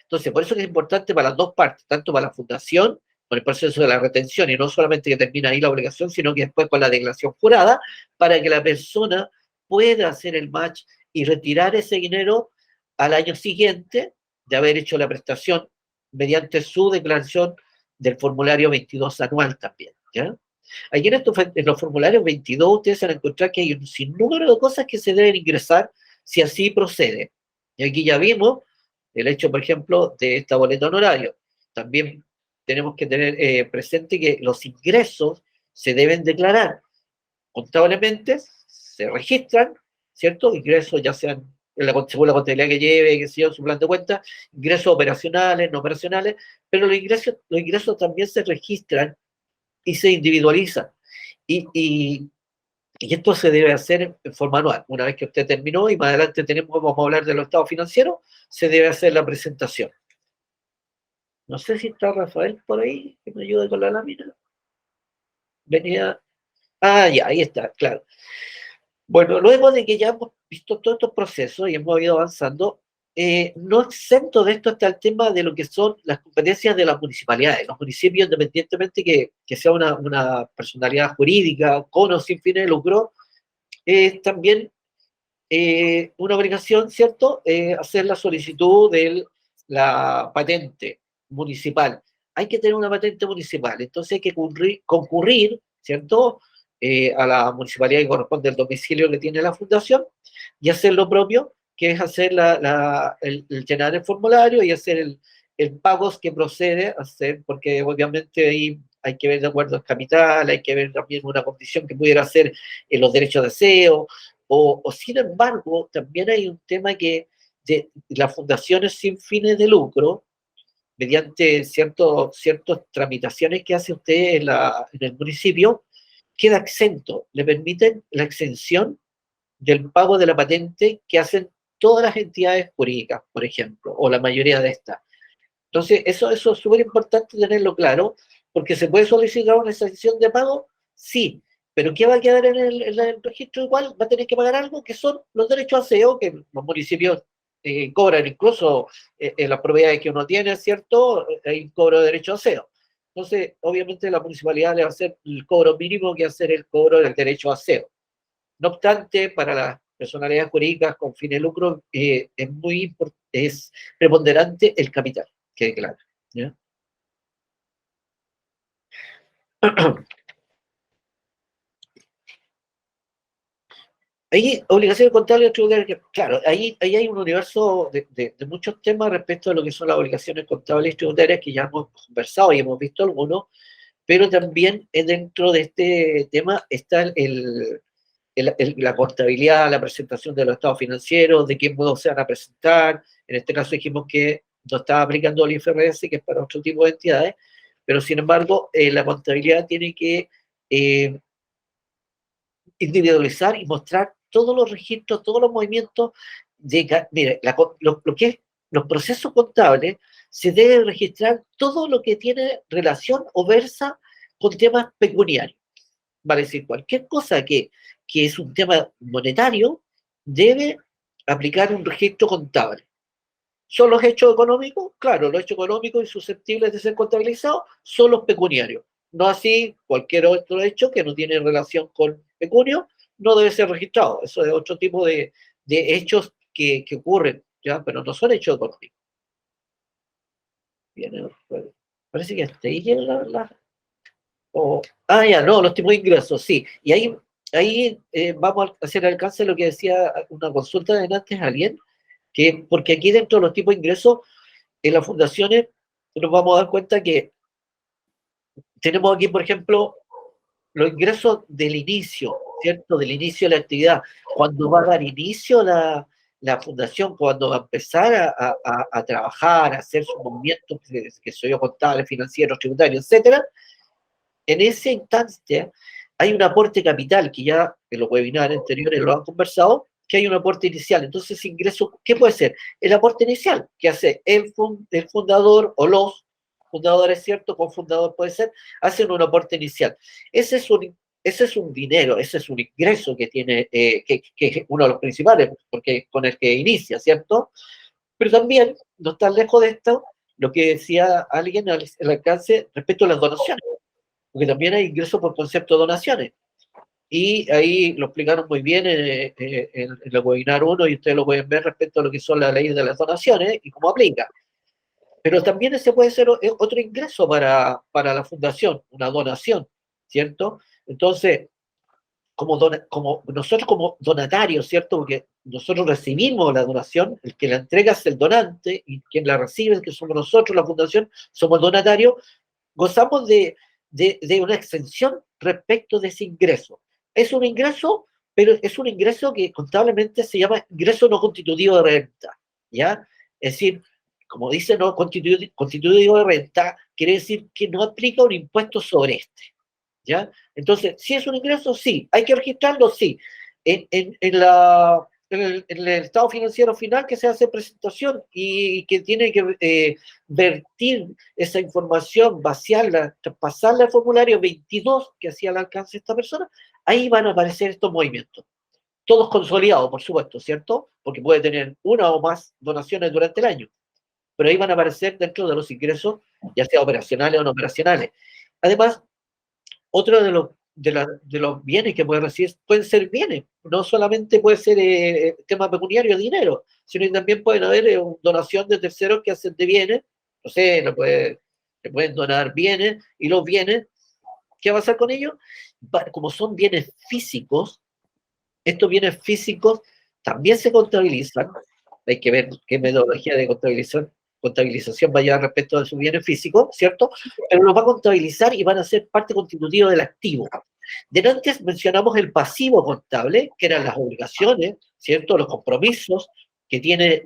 Entonces, por eso es importante para las dos partes, tanto para la fundación, con el proceso de la retención, y no solamente que termina ahí la obligación, sino que después con la declaración jurada, para que la persona pueda hacer el match y retirar ese dinero al año siguiente de haber hecho la prestación mediante su declaración del formulario 22 anual también, ¿ya? Aquí en los formularios 22 ustedes van a encontrar que hay un sinnúmero de cosas que se deben ingresar si así procede. Y aquí ya vimos el hecho, por ejemplo, de esta boleta honorario. También tenemos que tener presente que los ingresos se deben declarar contablemente, se registran, ¿cierto? Ingresos ya sean según la contabilidad que lleve, que sea su plan de cuenta, ingresos operacionales, no operacionales, pero los ingresos también se registran y se individualizan. Y esto se debe hacer en forma anual. Una vez que usted terminó y más adelante vamos a hablar de los estados financieros, se debe hacer la presentación. No sé si está Rafael por ahí, que me ayude con la lámina. Venía. Ah, ya, ahí está, claro. Bueno, luego de que ya hemos visto todos estos procesos y hemos ido avanzando, no exento de esto está el tema de lo que son las competencias de las municipalidades. Los municipios, independientemente que sea una personalidad jurídica, con o sin fines de lucro, es también una obligación, ¿cierto?, hacer la solicitud del la patente municipal. Hay que tener una patente municipal, entonces hay que concurrir, ¿cierto? A la municipalidad que corresponde al domicilio que tiene la fundación y hacer lo propio, que es hacer el llenar el formulario y hacer el pago que procede a hacer, porque obviamente ahí hay que ver de acuerdo al capital, hay que ver también una condición que pudiera ser en los derechos de aseo, o sin embargo, también hay un tema que de las fundaciones sin fines de lucro, mediante ciertas tramitaciones que hace usted en el municipio, queda exento, le permiten la exención del pago de la patente que hacen todas las entidades jurídicas, por ejemplo, o la mayoría de estas. Entonces, eso es súper importante tenerlo claro, porque se puede solicitar una exención de pago, sí, pero ¿qué va a quedar en el registro igual? Va a tener que pagar algo que son los derechos a aseo, que los municipios cobran incluso en las propiedades que uno tiene, ¿cierto? Hay un cobro de derecho a aseo. Entonces, obviamente la municipalidad le va a hacer el cobro mínimo que hacer el cobro del derecho a aseo. No obstante, para las personalidades jurídicas con fines de lucro es preponderante el capital, quede claro. ¿Ya? Hay obligaciones contables tributarias, claro, ahí hay un universo de muchos temas respecto a lo que son las obligaciones contables y tributarias que ya hemos conversado y hemos visto algunos, pero también dentro de este tema está la contabilidad, la presentación de los estados financieros, de qué modo se van a presentar. En este caso dijimos que no estaba aplicando el IFRS, que es para otro tipo de entidades, pero sin embargo la contabilidad tiene que individualizar y mostrar todos los registros, todos los movimientos. Mire, lo que es los procesos contables, se debe registrar todo lo que tiene relación o versa con temas pecuniarios. Vale decir, cualquier cosa que es un tema monetario, debe aplicar un registro contable. ¿Son los hechos económicos? Claro, los hechos económicos y susceptibles de ser contabilizados son los pecuniarios. No así cualquier otro hecho que no tiene relación con pecunio, no debe ser registrado. Eso es otro tipo de hechos que ocurren, ¿ya? Pero no son hechos económicos. Bien, parece que hasta ahí llega ya, no, los tipos de ingresos, sí. Y ahí vamos a hacer alcance de lo que decía una consulta de antes a alguien, porque aquí dentro de los tipos de ingresos, en las fundaciones, nos vamos a dar cuenta que tenemos aquí, por ejemplo, los ingresos del inicio, ¿cierto? Del inicio de la actividad. Cuando va a dar inicio la fundación, cuando va a empezar a trabajar, a hacer sus movimientos, que soy yo, contables, financieros, tributarios, etcétera, en esa instancia hay un aporte capital, que ya en los webinars anteriores lo han conversado, que hay un aporte inicial. Entonces, ingreso, ¿qué puede ser? El aporte inicial que hace el fundador o los fundadores, ¿cierto? Cofundador puede ser, hacen un aporte inicial. Ese es un dinero, ese es un ingreso que tiene, que es uno de los principales, porque con el que inicia, ¿cierto? Pero también, no está lejos de esto, lo que decía alguien al alcance respecto a las donaciones, porque también hay ingresos por concepto de donaciones. Y ahí lo explicaron muy bien en el webinar 1, y ustedes lo pueden ver respecto a lo que son las leyes de las donaciones y cómo aplica. Pero también ese puede ser otro ingreso para la fundación, una donación, ¿cierto? Entonces, como nosotros como donatarios, ¿cierto? Porque nosotros recibimos la donación, el que la entrega es el donante, y quien la recibe, que somos nosotros, la fundación, somos donatarios, gozamos de una exención respecto de ese ingreso. Es un ingreso, pero es un ingreso que contablemente se llama ingreso no constitutivo de renta, ¿ya? Es decir, como dice no constitutivo de renta, quiere decir que no aplica un impuesto sobre este, ¿ya? Entonces, si es un ingreso, sí. ¿Hay que registrarlo? Sí. En el estado financiero final que se hace presentación y que tiene que vertir esa información, vaciarla, pasarla al formulario 22 que hacía al alcance de esta persona, ahí van a aparecer estos movimientos. Todos consolidados, por supuesto, ¿cierto? Porque puede tener una o más donaciones durante el año, pero ahí van a aparecer dentro de los ingresos, ya sea operacionales o no operacionales. Además, otro de los bienes que puede recibir pueden ser bienes, no solamente puede ser tema pecuniario, dinero, sino que también pueden haber donación de terceros que hacen de bienes, no sé, le pueden donar bienes, y los bienes, ¿qué va a pasar con ellos? Como son bienes físicos, estos bienes físicos también se contabilizan, hay que ver qué metodología de contabilización va a llevar respecto de sus bienes físicos, ¿cierto? Pero los va a contabilizar y van a ser parte constitutiva del activo. Antes mencionamos el pasivo contable, que eran las obligaciones, ¿cierto? Los compromisos que tiene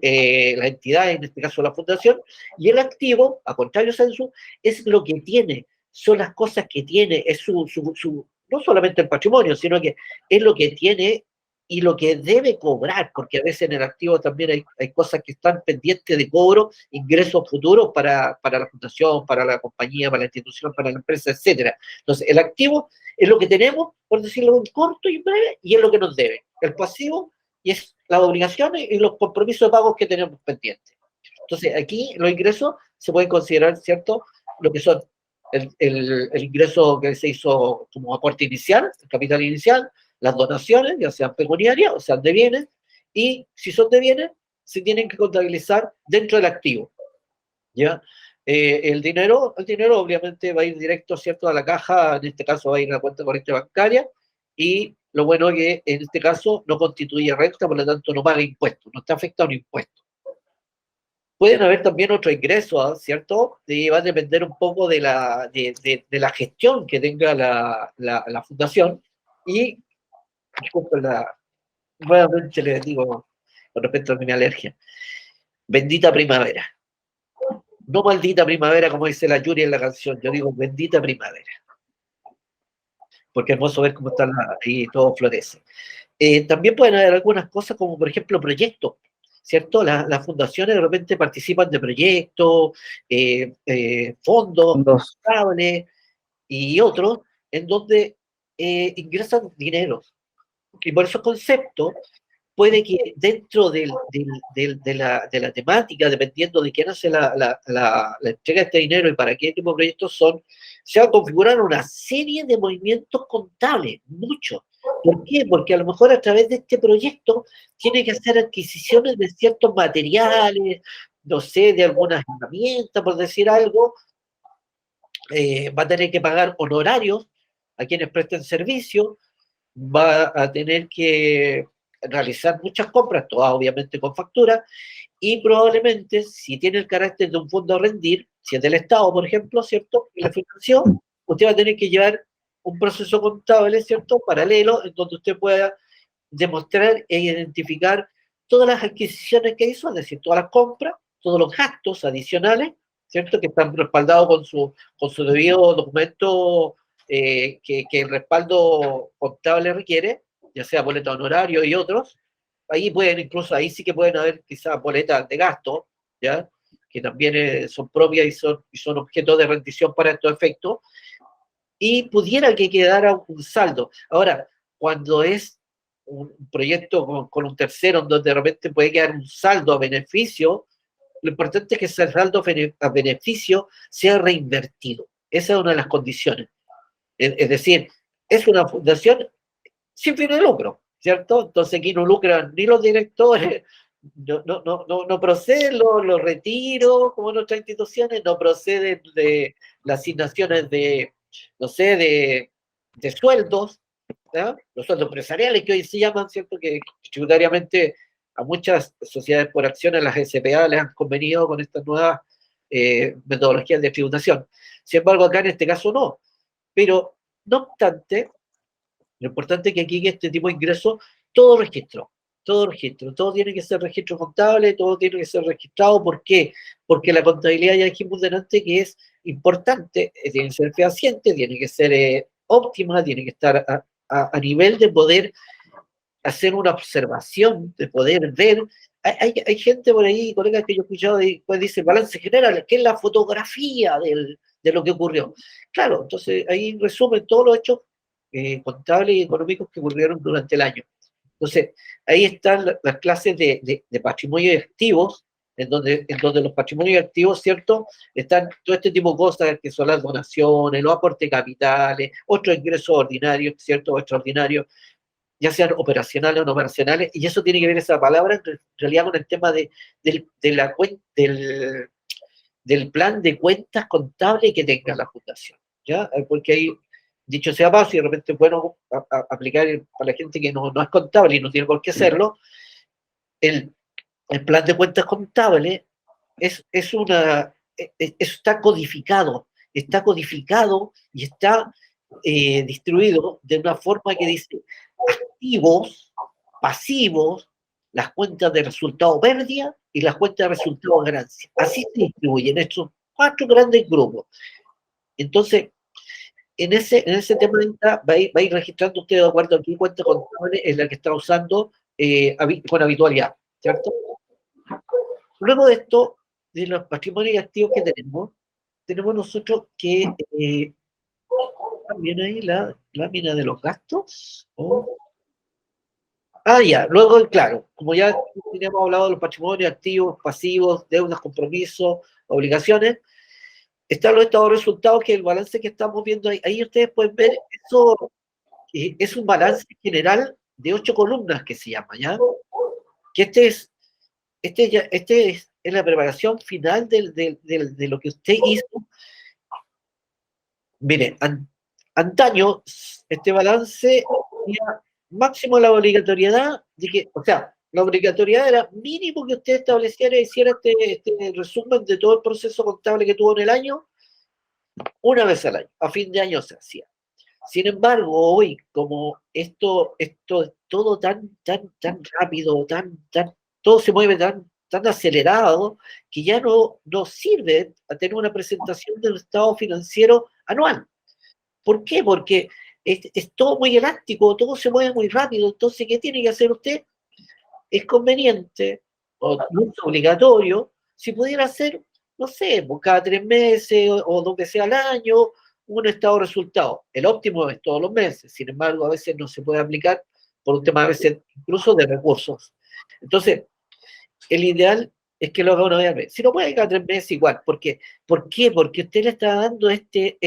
la entidad, en este caso la fundación, y el activo, a contrario censo, es lo que tiene, son las cosas que tiene, es no solamente el patrimonio, sino que es lo que tiene y lo que debe cobrar, porque a veces en el activo también hay cosas que están pendientes de cobro, ingresos futuros para la fundación, para la compañía, para la institución, para la empresa, etcétera. Entonces, el activo es lo que tenemos, por decirlo en corto y breve, y es lo que nos debe. El pasivo y es las obligaciones y los compromisos de pagos que tenemos pendientes. Entonces, aquí los ingresos se pueden considerar, ¿cierto?, lo que son el ingreso que se hizo como aporte inicial, el capital inicial, las donaciones, ya sean pecuniarias o sean de bienes, y si son de bienes, se tienen que contabilizar dentro del activo, ¿ya? El dinero obviamente va a ir directo, ¿cierto?, a la caja, en este caso va a ir a la cuenta corriente bancaria, y lo bueno es que en este caso no constituye renta, por lo tanto no paga impuestos, no está afectado a un impuesto. Pueden haber también otros ingresos, ¿cierto? Y va a depender un poco de la gestión que tenga la fundación. Y, disculpen, nuevamente les digo, con respecto a mi alergia, bendita primavera. No maldita primavera, como dice la Yuri en la canción, yo digo bendita primavera. Porque es hermoso ver cómo están ahí, todo florece. También pueden haber algunas cosas como, por ejemplo, proyectos, ¿cierto? Las fundaciones de repente participan de proyectos, fondos, estables y otros, en donde ingresan dinero. Y por esos conceptos, puede que dentro de la temática, dependiendo de quién hace la entrega de este dinero y para qué tipo de proyectos son, se va a configurar una serie de movimientos contables, muchos. ¿Por qué? Porque a lo mejor a través de este proyecto tiene que hacer adquisiciones de ciertos materiales, no sé, de algunas herramientas, por decir algo, va a tener que pagar honorarios a quienes presten servicio, va a tener que realizar muchas compras, todas obviamente con factura, y probablemente, si tiene el carácter de un fondo a rendir, si es del Estado, por ejemplo, ¿cierto?, y la financió, usted va a tener que llevar un proceso contable, ¿cierto?, paralelo, en donde usted pueda demostrar e identificar todas las adquisiciones que hizo, es decir, todas las compras, todos los gastos adicionales, ¿cierto?, que están respaldados con su debido documento que el respaldo contable requiere, ya sea boleta de honorario y otros. Ahí sí que pueden haber quizás boletas de gasto, ¿ya?, que también son propias y son objeto de rendición para estos efectos, y pudiera que quedara un saldo. Ahora, cuando es un proyecto con un tercero, donde de repente puede quedar un saldo a beneficio, lo importante es que ese saldo a beneficio sea reinvertido. Esa es una de las condiciones. Es decir, es una fundación sin fin de lucro, ¿cierto? Entonces aquí no lucran ni los directores, no proceden los retiros como en otras instituciones, no proceden de las asignaciones no sé, de sueldos, ¿ya? Los sueldos empresariales que hoy se llaman, ¿cierto? Que tributariamente a muchas sociedades por acciones, las SPA, les han convenido con estas nuevas metodologías de tributación. Sin embargo, acá en este caso no. Pero, no obstante, lo importante es que aquí este tipo de ingresos, todo registro, todo tiene que ser registro contable, todo tiene que ser registrado. ¿Por qué? Porque la contabilidad, ya dijimos delante, que es importante, tiene que ser fehaciente, tiene que ser óptima, tiene que estar a nivel de poder hacer una observación, de poder ver. Hay gente por ahí, colegas que yo he escuchado, y pues dice balance general, que es la fotografía de lo que ocurrió. Claro, entonces ahí resumen todos los hechos contables y económicos que ocurrieron durante el año. Entonces, ahí están las clases de patrimonio y activos, en donde los patrimonios activos, ¿cierto? Están todo este tipo de cosas que son las donaciones, los aportes capitales, otros ingresos ordinarios, ¿cierto? O extraordinarios, ya sean operacionales o no operacionales, y eso tiene que ver esa palabra en realidad con el tema del plan de cuentas contables que tenga la fundación, ¿ya? Porque ahí, dicho sea paso, y de repente es bueno aplicar para la gente que no es contable y no tiene por qué hacerlo, el plan de cuentas contables está codificado y está distribuido de una forma que dice activos, pasivos, las cuentas de resultado pérdida y las cuentas de resultado ganancia. Así se distribuyen estos 4 grandes grupos. Entonces, en ese tema va a ir registrando usted de acuerdo a qué cuenta contable es la que está usando con habitualidad, ¿cierto? Luego de esto, de los patrimonios activos que tenemos nosotros que también ahí la lámina de los gastos. Ya, luego, claro, como ya teníamos hablado de los patrimonios activos, pasivos, deudas, compromisos, obligaciones, están los estados de resultados, que el balance que estamos viendo ahí ustedes pueden ver, eso es un balance general de 8 columnas que se llama, ¿ya? Que este es la preparación final de lo que usted hizo. Mire, antaño, este balance tenía máximo la obligatoriedad de que, o sea, la obligatoriedad era mínimo que usted estableciera y hiciera este resumen de todo el proceso contable que tuvo en el año, una vez al año, a fin de año se hacía. Sin embargo, hoy, como esto es todo tan rápido, todo se mueve tan acelerado, que ya no sirve a tener una presentación del estado financiero anual. ¿Por qué? Porque es todo muy elástico, todo se mueve muy rápido. Entonces, ¿qué tiene que hacer usted? Es conveniente, o no es obligatorio, si pudiera hacer, no sé, cada 3 meses o 2 veces al año, un estado de resultados. El óptimo es todos los meses, sin embargo, a veces no se puede aplicar por un tema a veces incluso de recursos. Entonces, el ideal es que lo haga una vez al mes. Si no puede, cada 3 meses igual. ¿Por qué? Porque usted le está dando este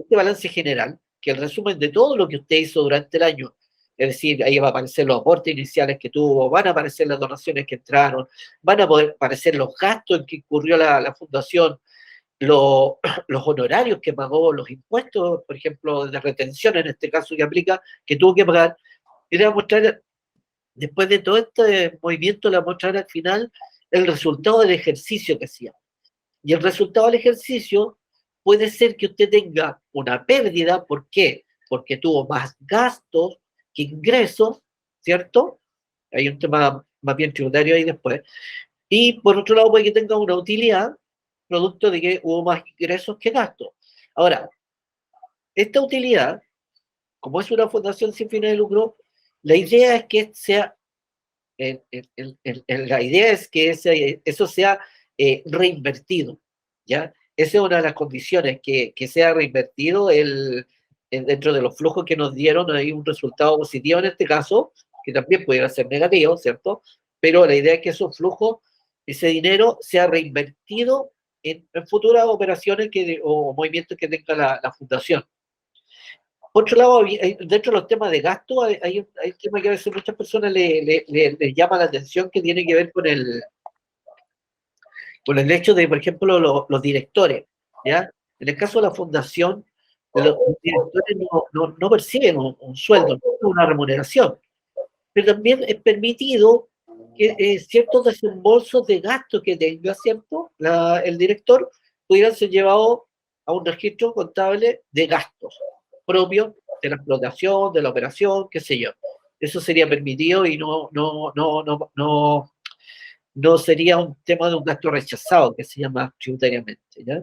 balance general, que es el resumen de todo lo que usted hizo durante el año. Es decir, ahí va a aparecer los aportes iniciales que tuvo, van a aparecer las donaciones que entraron, van a poder aparecer los gastos en que incurrió la fundación, los honorarios que pagó, los impuestos, por ejemplo, de retención en este caso que aplica, que tuvo que pagar. Y le va a mostrar, después de todo este movimiento, le va a mostrar al final el resultado del ejercicio que hacía. Y el resultado del ejercicio puede ser que usted tenga una pérdida. ¿Por qué? Porque tuvo más gastos que ingresos, ¿cierto? Hay un tema más bien tributario ahí después. Y por otro lado puede que tenga una utilidad, producto de que hubo más ingresos que gastos. Ahora, esta utilidad, como es una fundación sin fines de lucro, la idea es que sea, eso sea reinvertido, ¿ya? Esa es una de las condiciones, que sea reinvertido dentro de los flujos que nos dieron. Hay un resultado positivo en este caso, que también pudiera ser negativo, ¿cierto? Pero la idea es que esos flujos, ese dinero, sea reinvertido en futuras operaciones o movimientos que tenga la fundación. Por otro lado, dentro de los temas de gasto, hay un tema que a veces muchas personas les llama la atención, que tiene que ver con el hecho de, por ejemplo, los directores, ¿ya? En el caso de la fundación, los directores no perciben un sueldo, no una remuneración, pero también es permitido que ciertos desembolsos de gastos que tenga, ¿cierto? El director pudieran ser llevados a un registro contable de gastos propios de la explotación, de la operación, qué sé yo. Eso sería permitido y no sería un tema de un gasto rechazado, que se llama tributariamente, ¿ya?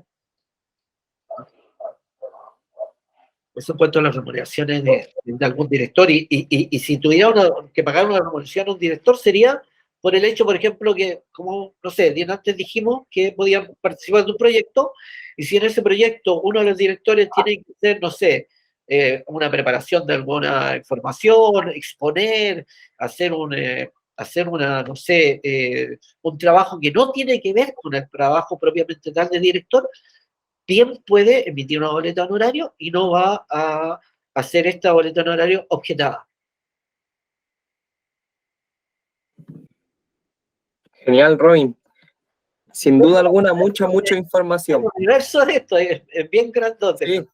Eso en cuanto a las remuneraciones de algún director. Y si tuviera que pagar una remuneración a un director, sería por el hecho, por ejemplo, que, como, no sé, días antes dijimos que podían participar de un proyecto, y si en ese proyecto uno de los directores tiene que hacer, no sé, una preparación de alguna información, exponer, hacer hacer no sé, un trabajo que no tiene que ver con el trabajo propiamente tal de director, bien puede emitir una boleta de honorario y no va a hacer esta boleta de honorario objetada. Genial, Robin. Sin duda alguna, mucha El información. universo de esto es bien grandote. Sí,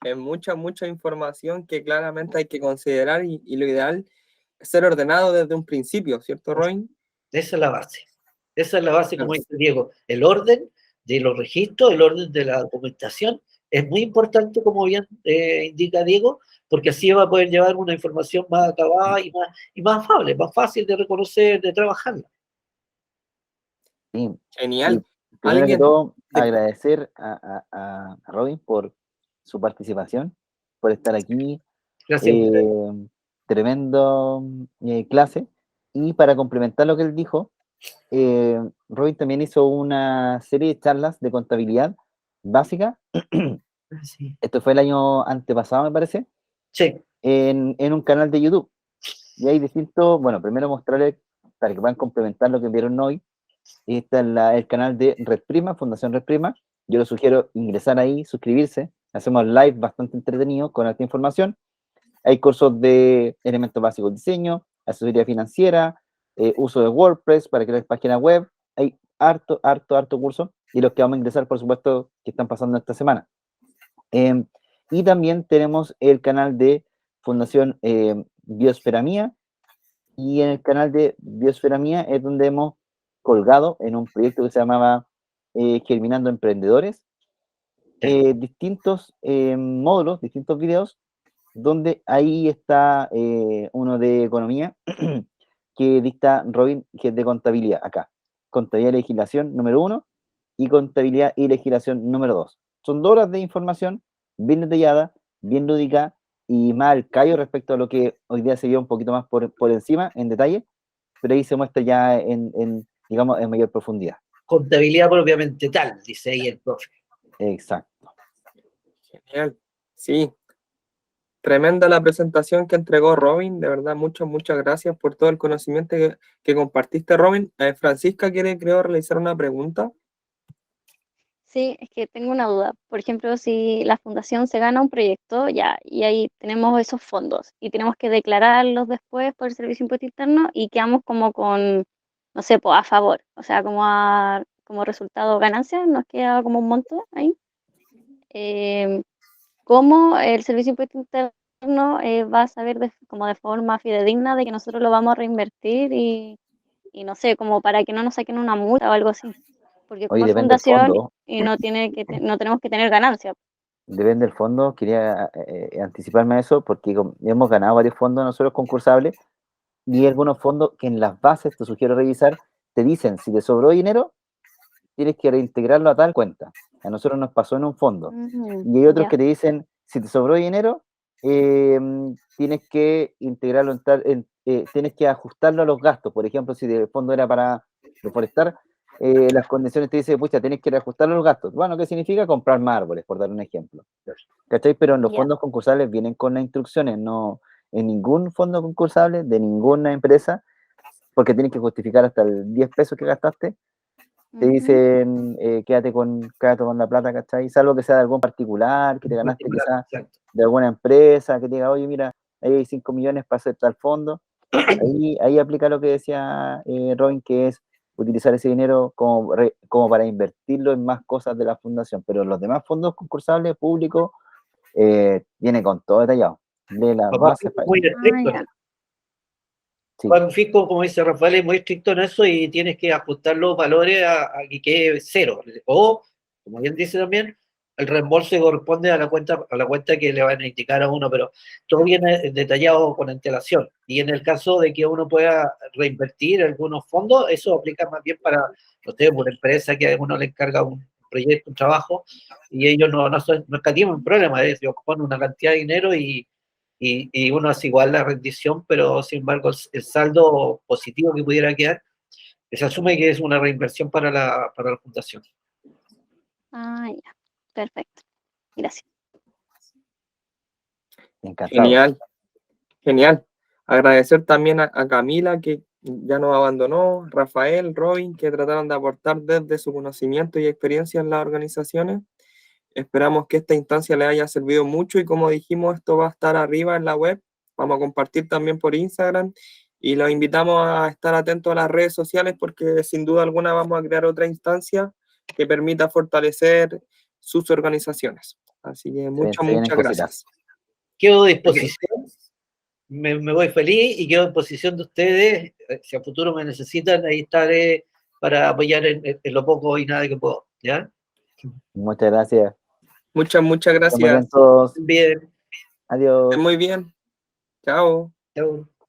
es mucha información que claramente hay que considerar y lo ideal es ser ordenado desde un principio, ¿cierto, Robin? Esa es la base. Esa es la base, como dice Diego. El orden de los registros, el orden de la documentación es muy importante, como bien indica Diego, porque así va a poder llevar una información más acabada y más afable, más fácil de reconocer, de trabajarla. Sí. Genial. Y primero que Alguien todo, de- agradecer a Robin por su participación, por estar aquí. Gracias. Tremendo clase. Y para complementar lo que él dijo, Robin también hizo una serie de charlas de contabilidad básica. Sí. Esto fue el año antepasado, me parece, Sí. en un canal de YouTube. Y hay distintos, bueno, primero mostrarles para que puedan complementar lo que vieron hoy. Este es el canal de Red Prima, Fundación Red Prima. Yo les sugiero ingresar ahí, suscribirse. Hacemos live bastante entretenido con esta información. Hay cursos de elementos básicos de diseño, asesoría financiera, uso de WordPress para crear páginas web. Hay harto curso. Y los que vamos a ingresar, por supuesto, que están pasando esta semana. Y también tenemos el canal de Fundación Biosfera Mía. Y en el canal de Biosfera Mía es donde hemos colgado en un proyecto que se llamaba Germinando Emprendedores, distintos módulos, distintos videos, donde ahí está uno de economía que dicta Robin, que es de contabilidad, acá. Contabilidad y legislación número 1 y contabilidad y legislación número 2. Son 2 horas de información bien detallada, bien lúdica y más al callo respecto a lo que hoy día se vio un poquito más por encima, en detalle, pero ahí se muestra ya digamos, en mayor profundidad. Contabilidad propiamente tal, dice ahí el profe. Exacto. Genial. Sí. Tremenda la presentación que entregó Robin. De verdad, muchas gracias por todo el conocimiento que compartiste, Robin. Francisca quiere, creo, realizar una pregunta. Sí, es que tengo una duda. Por ejemplo, si la fundación se gana un proyecto, ya, y ahí tenemos esos fondos y tenemos que declararlos después por el Servicio de Impuesto Interno y quedamos como con, no sé, pues a favor, o sea, como resultado ganancia, nos queda como un monto ahí. Em, ¿Cómo el Servicio de Impuesto Interno va a saber como de forma fidedigna de que nosotros lo vamos a reinvertir y no sé, como para que no nos saquen una multa o algo así? Porque Hoy como es depende del fundación fondo. y no tenemos que tener ganancias. Depende del fondo, quería anticiparme a eso porque hemos ganado varios fondos nosotros concursables y hay algunos fondos que en las bases, te sugiero revisar, te dicen si te sobró dinero, tienes que reintegrarlo a tal cuenta. A nosotros nos pasó en un fondo. Y hay otros Ya. que te dicen si te sobró dinero, tienes que integrarlo tienes que ajustarlo a los gastos. Por ejemplo, si el fondo era para reforestar, las condiciones te dicen, pucha, tienes que reajustarlo a los gastos. Bueno, ¿qué significa? Comprar más árboles, por dar un ejemplo. ¿Cachai? Pero en los Ya. fondos concursables vienen con las instrucciones, no en ningún fondo concursable de ninguna empresa, porque tienes que justificar hasta el 10 pesos que gastaste, te Ujú. dicen quédate con la plata, ¿cachai? Salvo que sea de algún particular, que te ganaste quizás de alguna empresa, que te diga, oye, mira, ahí hay 5 millones para hacer tal fondo. Ahí aplica lo que decía Robin, que es utilizar ese dinero como para invertirlo en más cosas de la fundación. Pero los demás fondos concursables públicos viene con todo detallado. Lee las bases. Muy estricto. Ya. Sí. Juan Fisco, como dice Rafael, es muy estricto en eso y tienes que ajustar los valores a que quede cero. O, como bien dice también, el reembolso corresponde a la cuenta que le van a indicar a uno, pero todo viene detallado con antelación. Y en el caso de que uno pueda reinvertir algunos fondos, eso aplica más bien para, no sé, una empresa que a uno le encarga un proyecto, un trabajo, y ellos no escatiman un problema, ellos ponen una cantidad de dinero y uno hace igual la rendición, pero sin embargo el saldo positivo que pudiera quedar, se asume que es una reinversión para la fundación. Ya. Perfecto. Gracias. Encantado. Genial. Agradecer también a Camila que ya nos abandonó, Rafael, Robin, que trataron de aportar desde su conocimiento y experiencia en las organizaciones. Esperamos que esta instancia les haya servido mucho y como dijimos, esto va a estar arriba en la web. Vamos a compartir también por Instagram y los invitamos a estar atentos a las redes sociales porque sin duda alguna vamos a crear otra instancia que permita fortalecer sus organizaciones. Así que muchas vienen cositas. gracias. Quedo a disposición, me voy feliz y quedo a disposición de ustedes. Si a futuro me necesitan, ahí estaré para apoyar en lo poco y nada que puedo. ¿Ya? Muchas gracias. Muchas Muy bien gracias. todos. Bien. Adiós. Muy bien. Chao. Chao.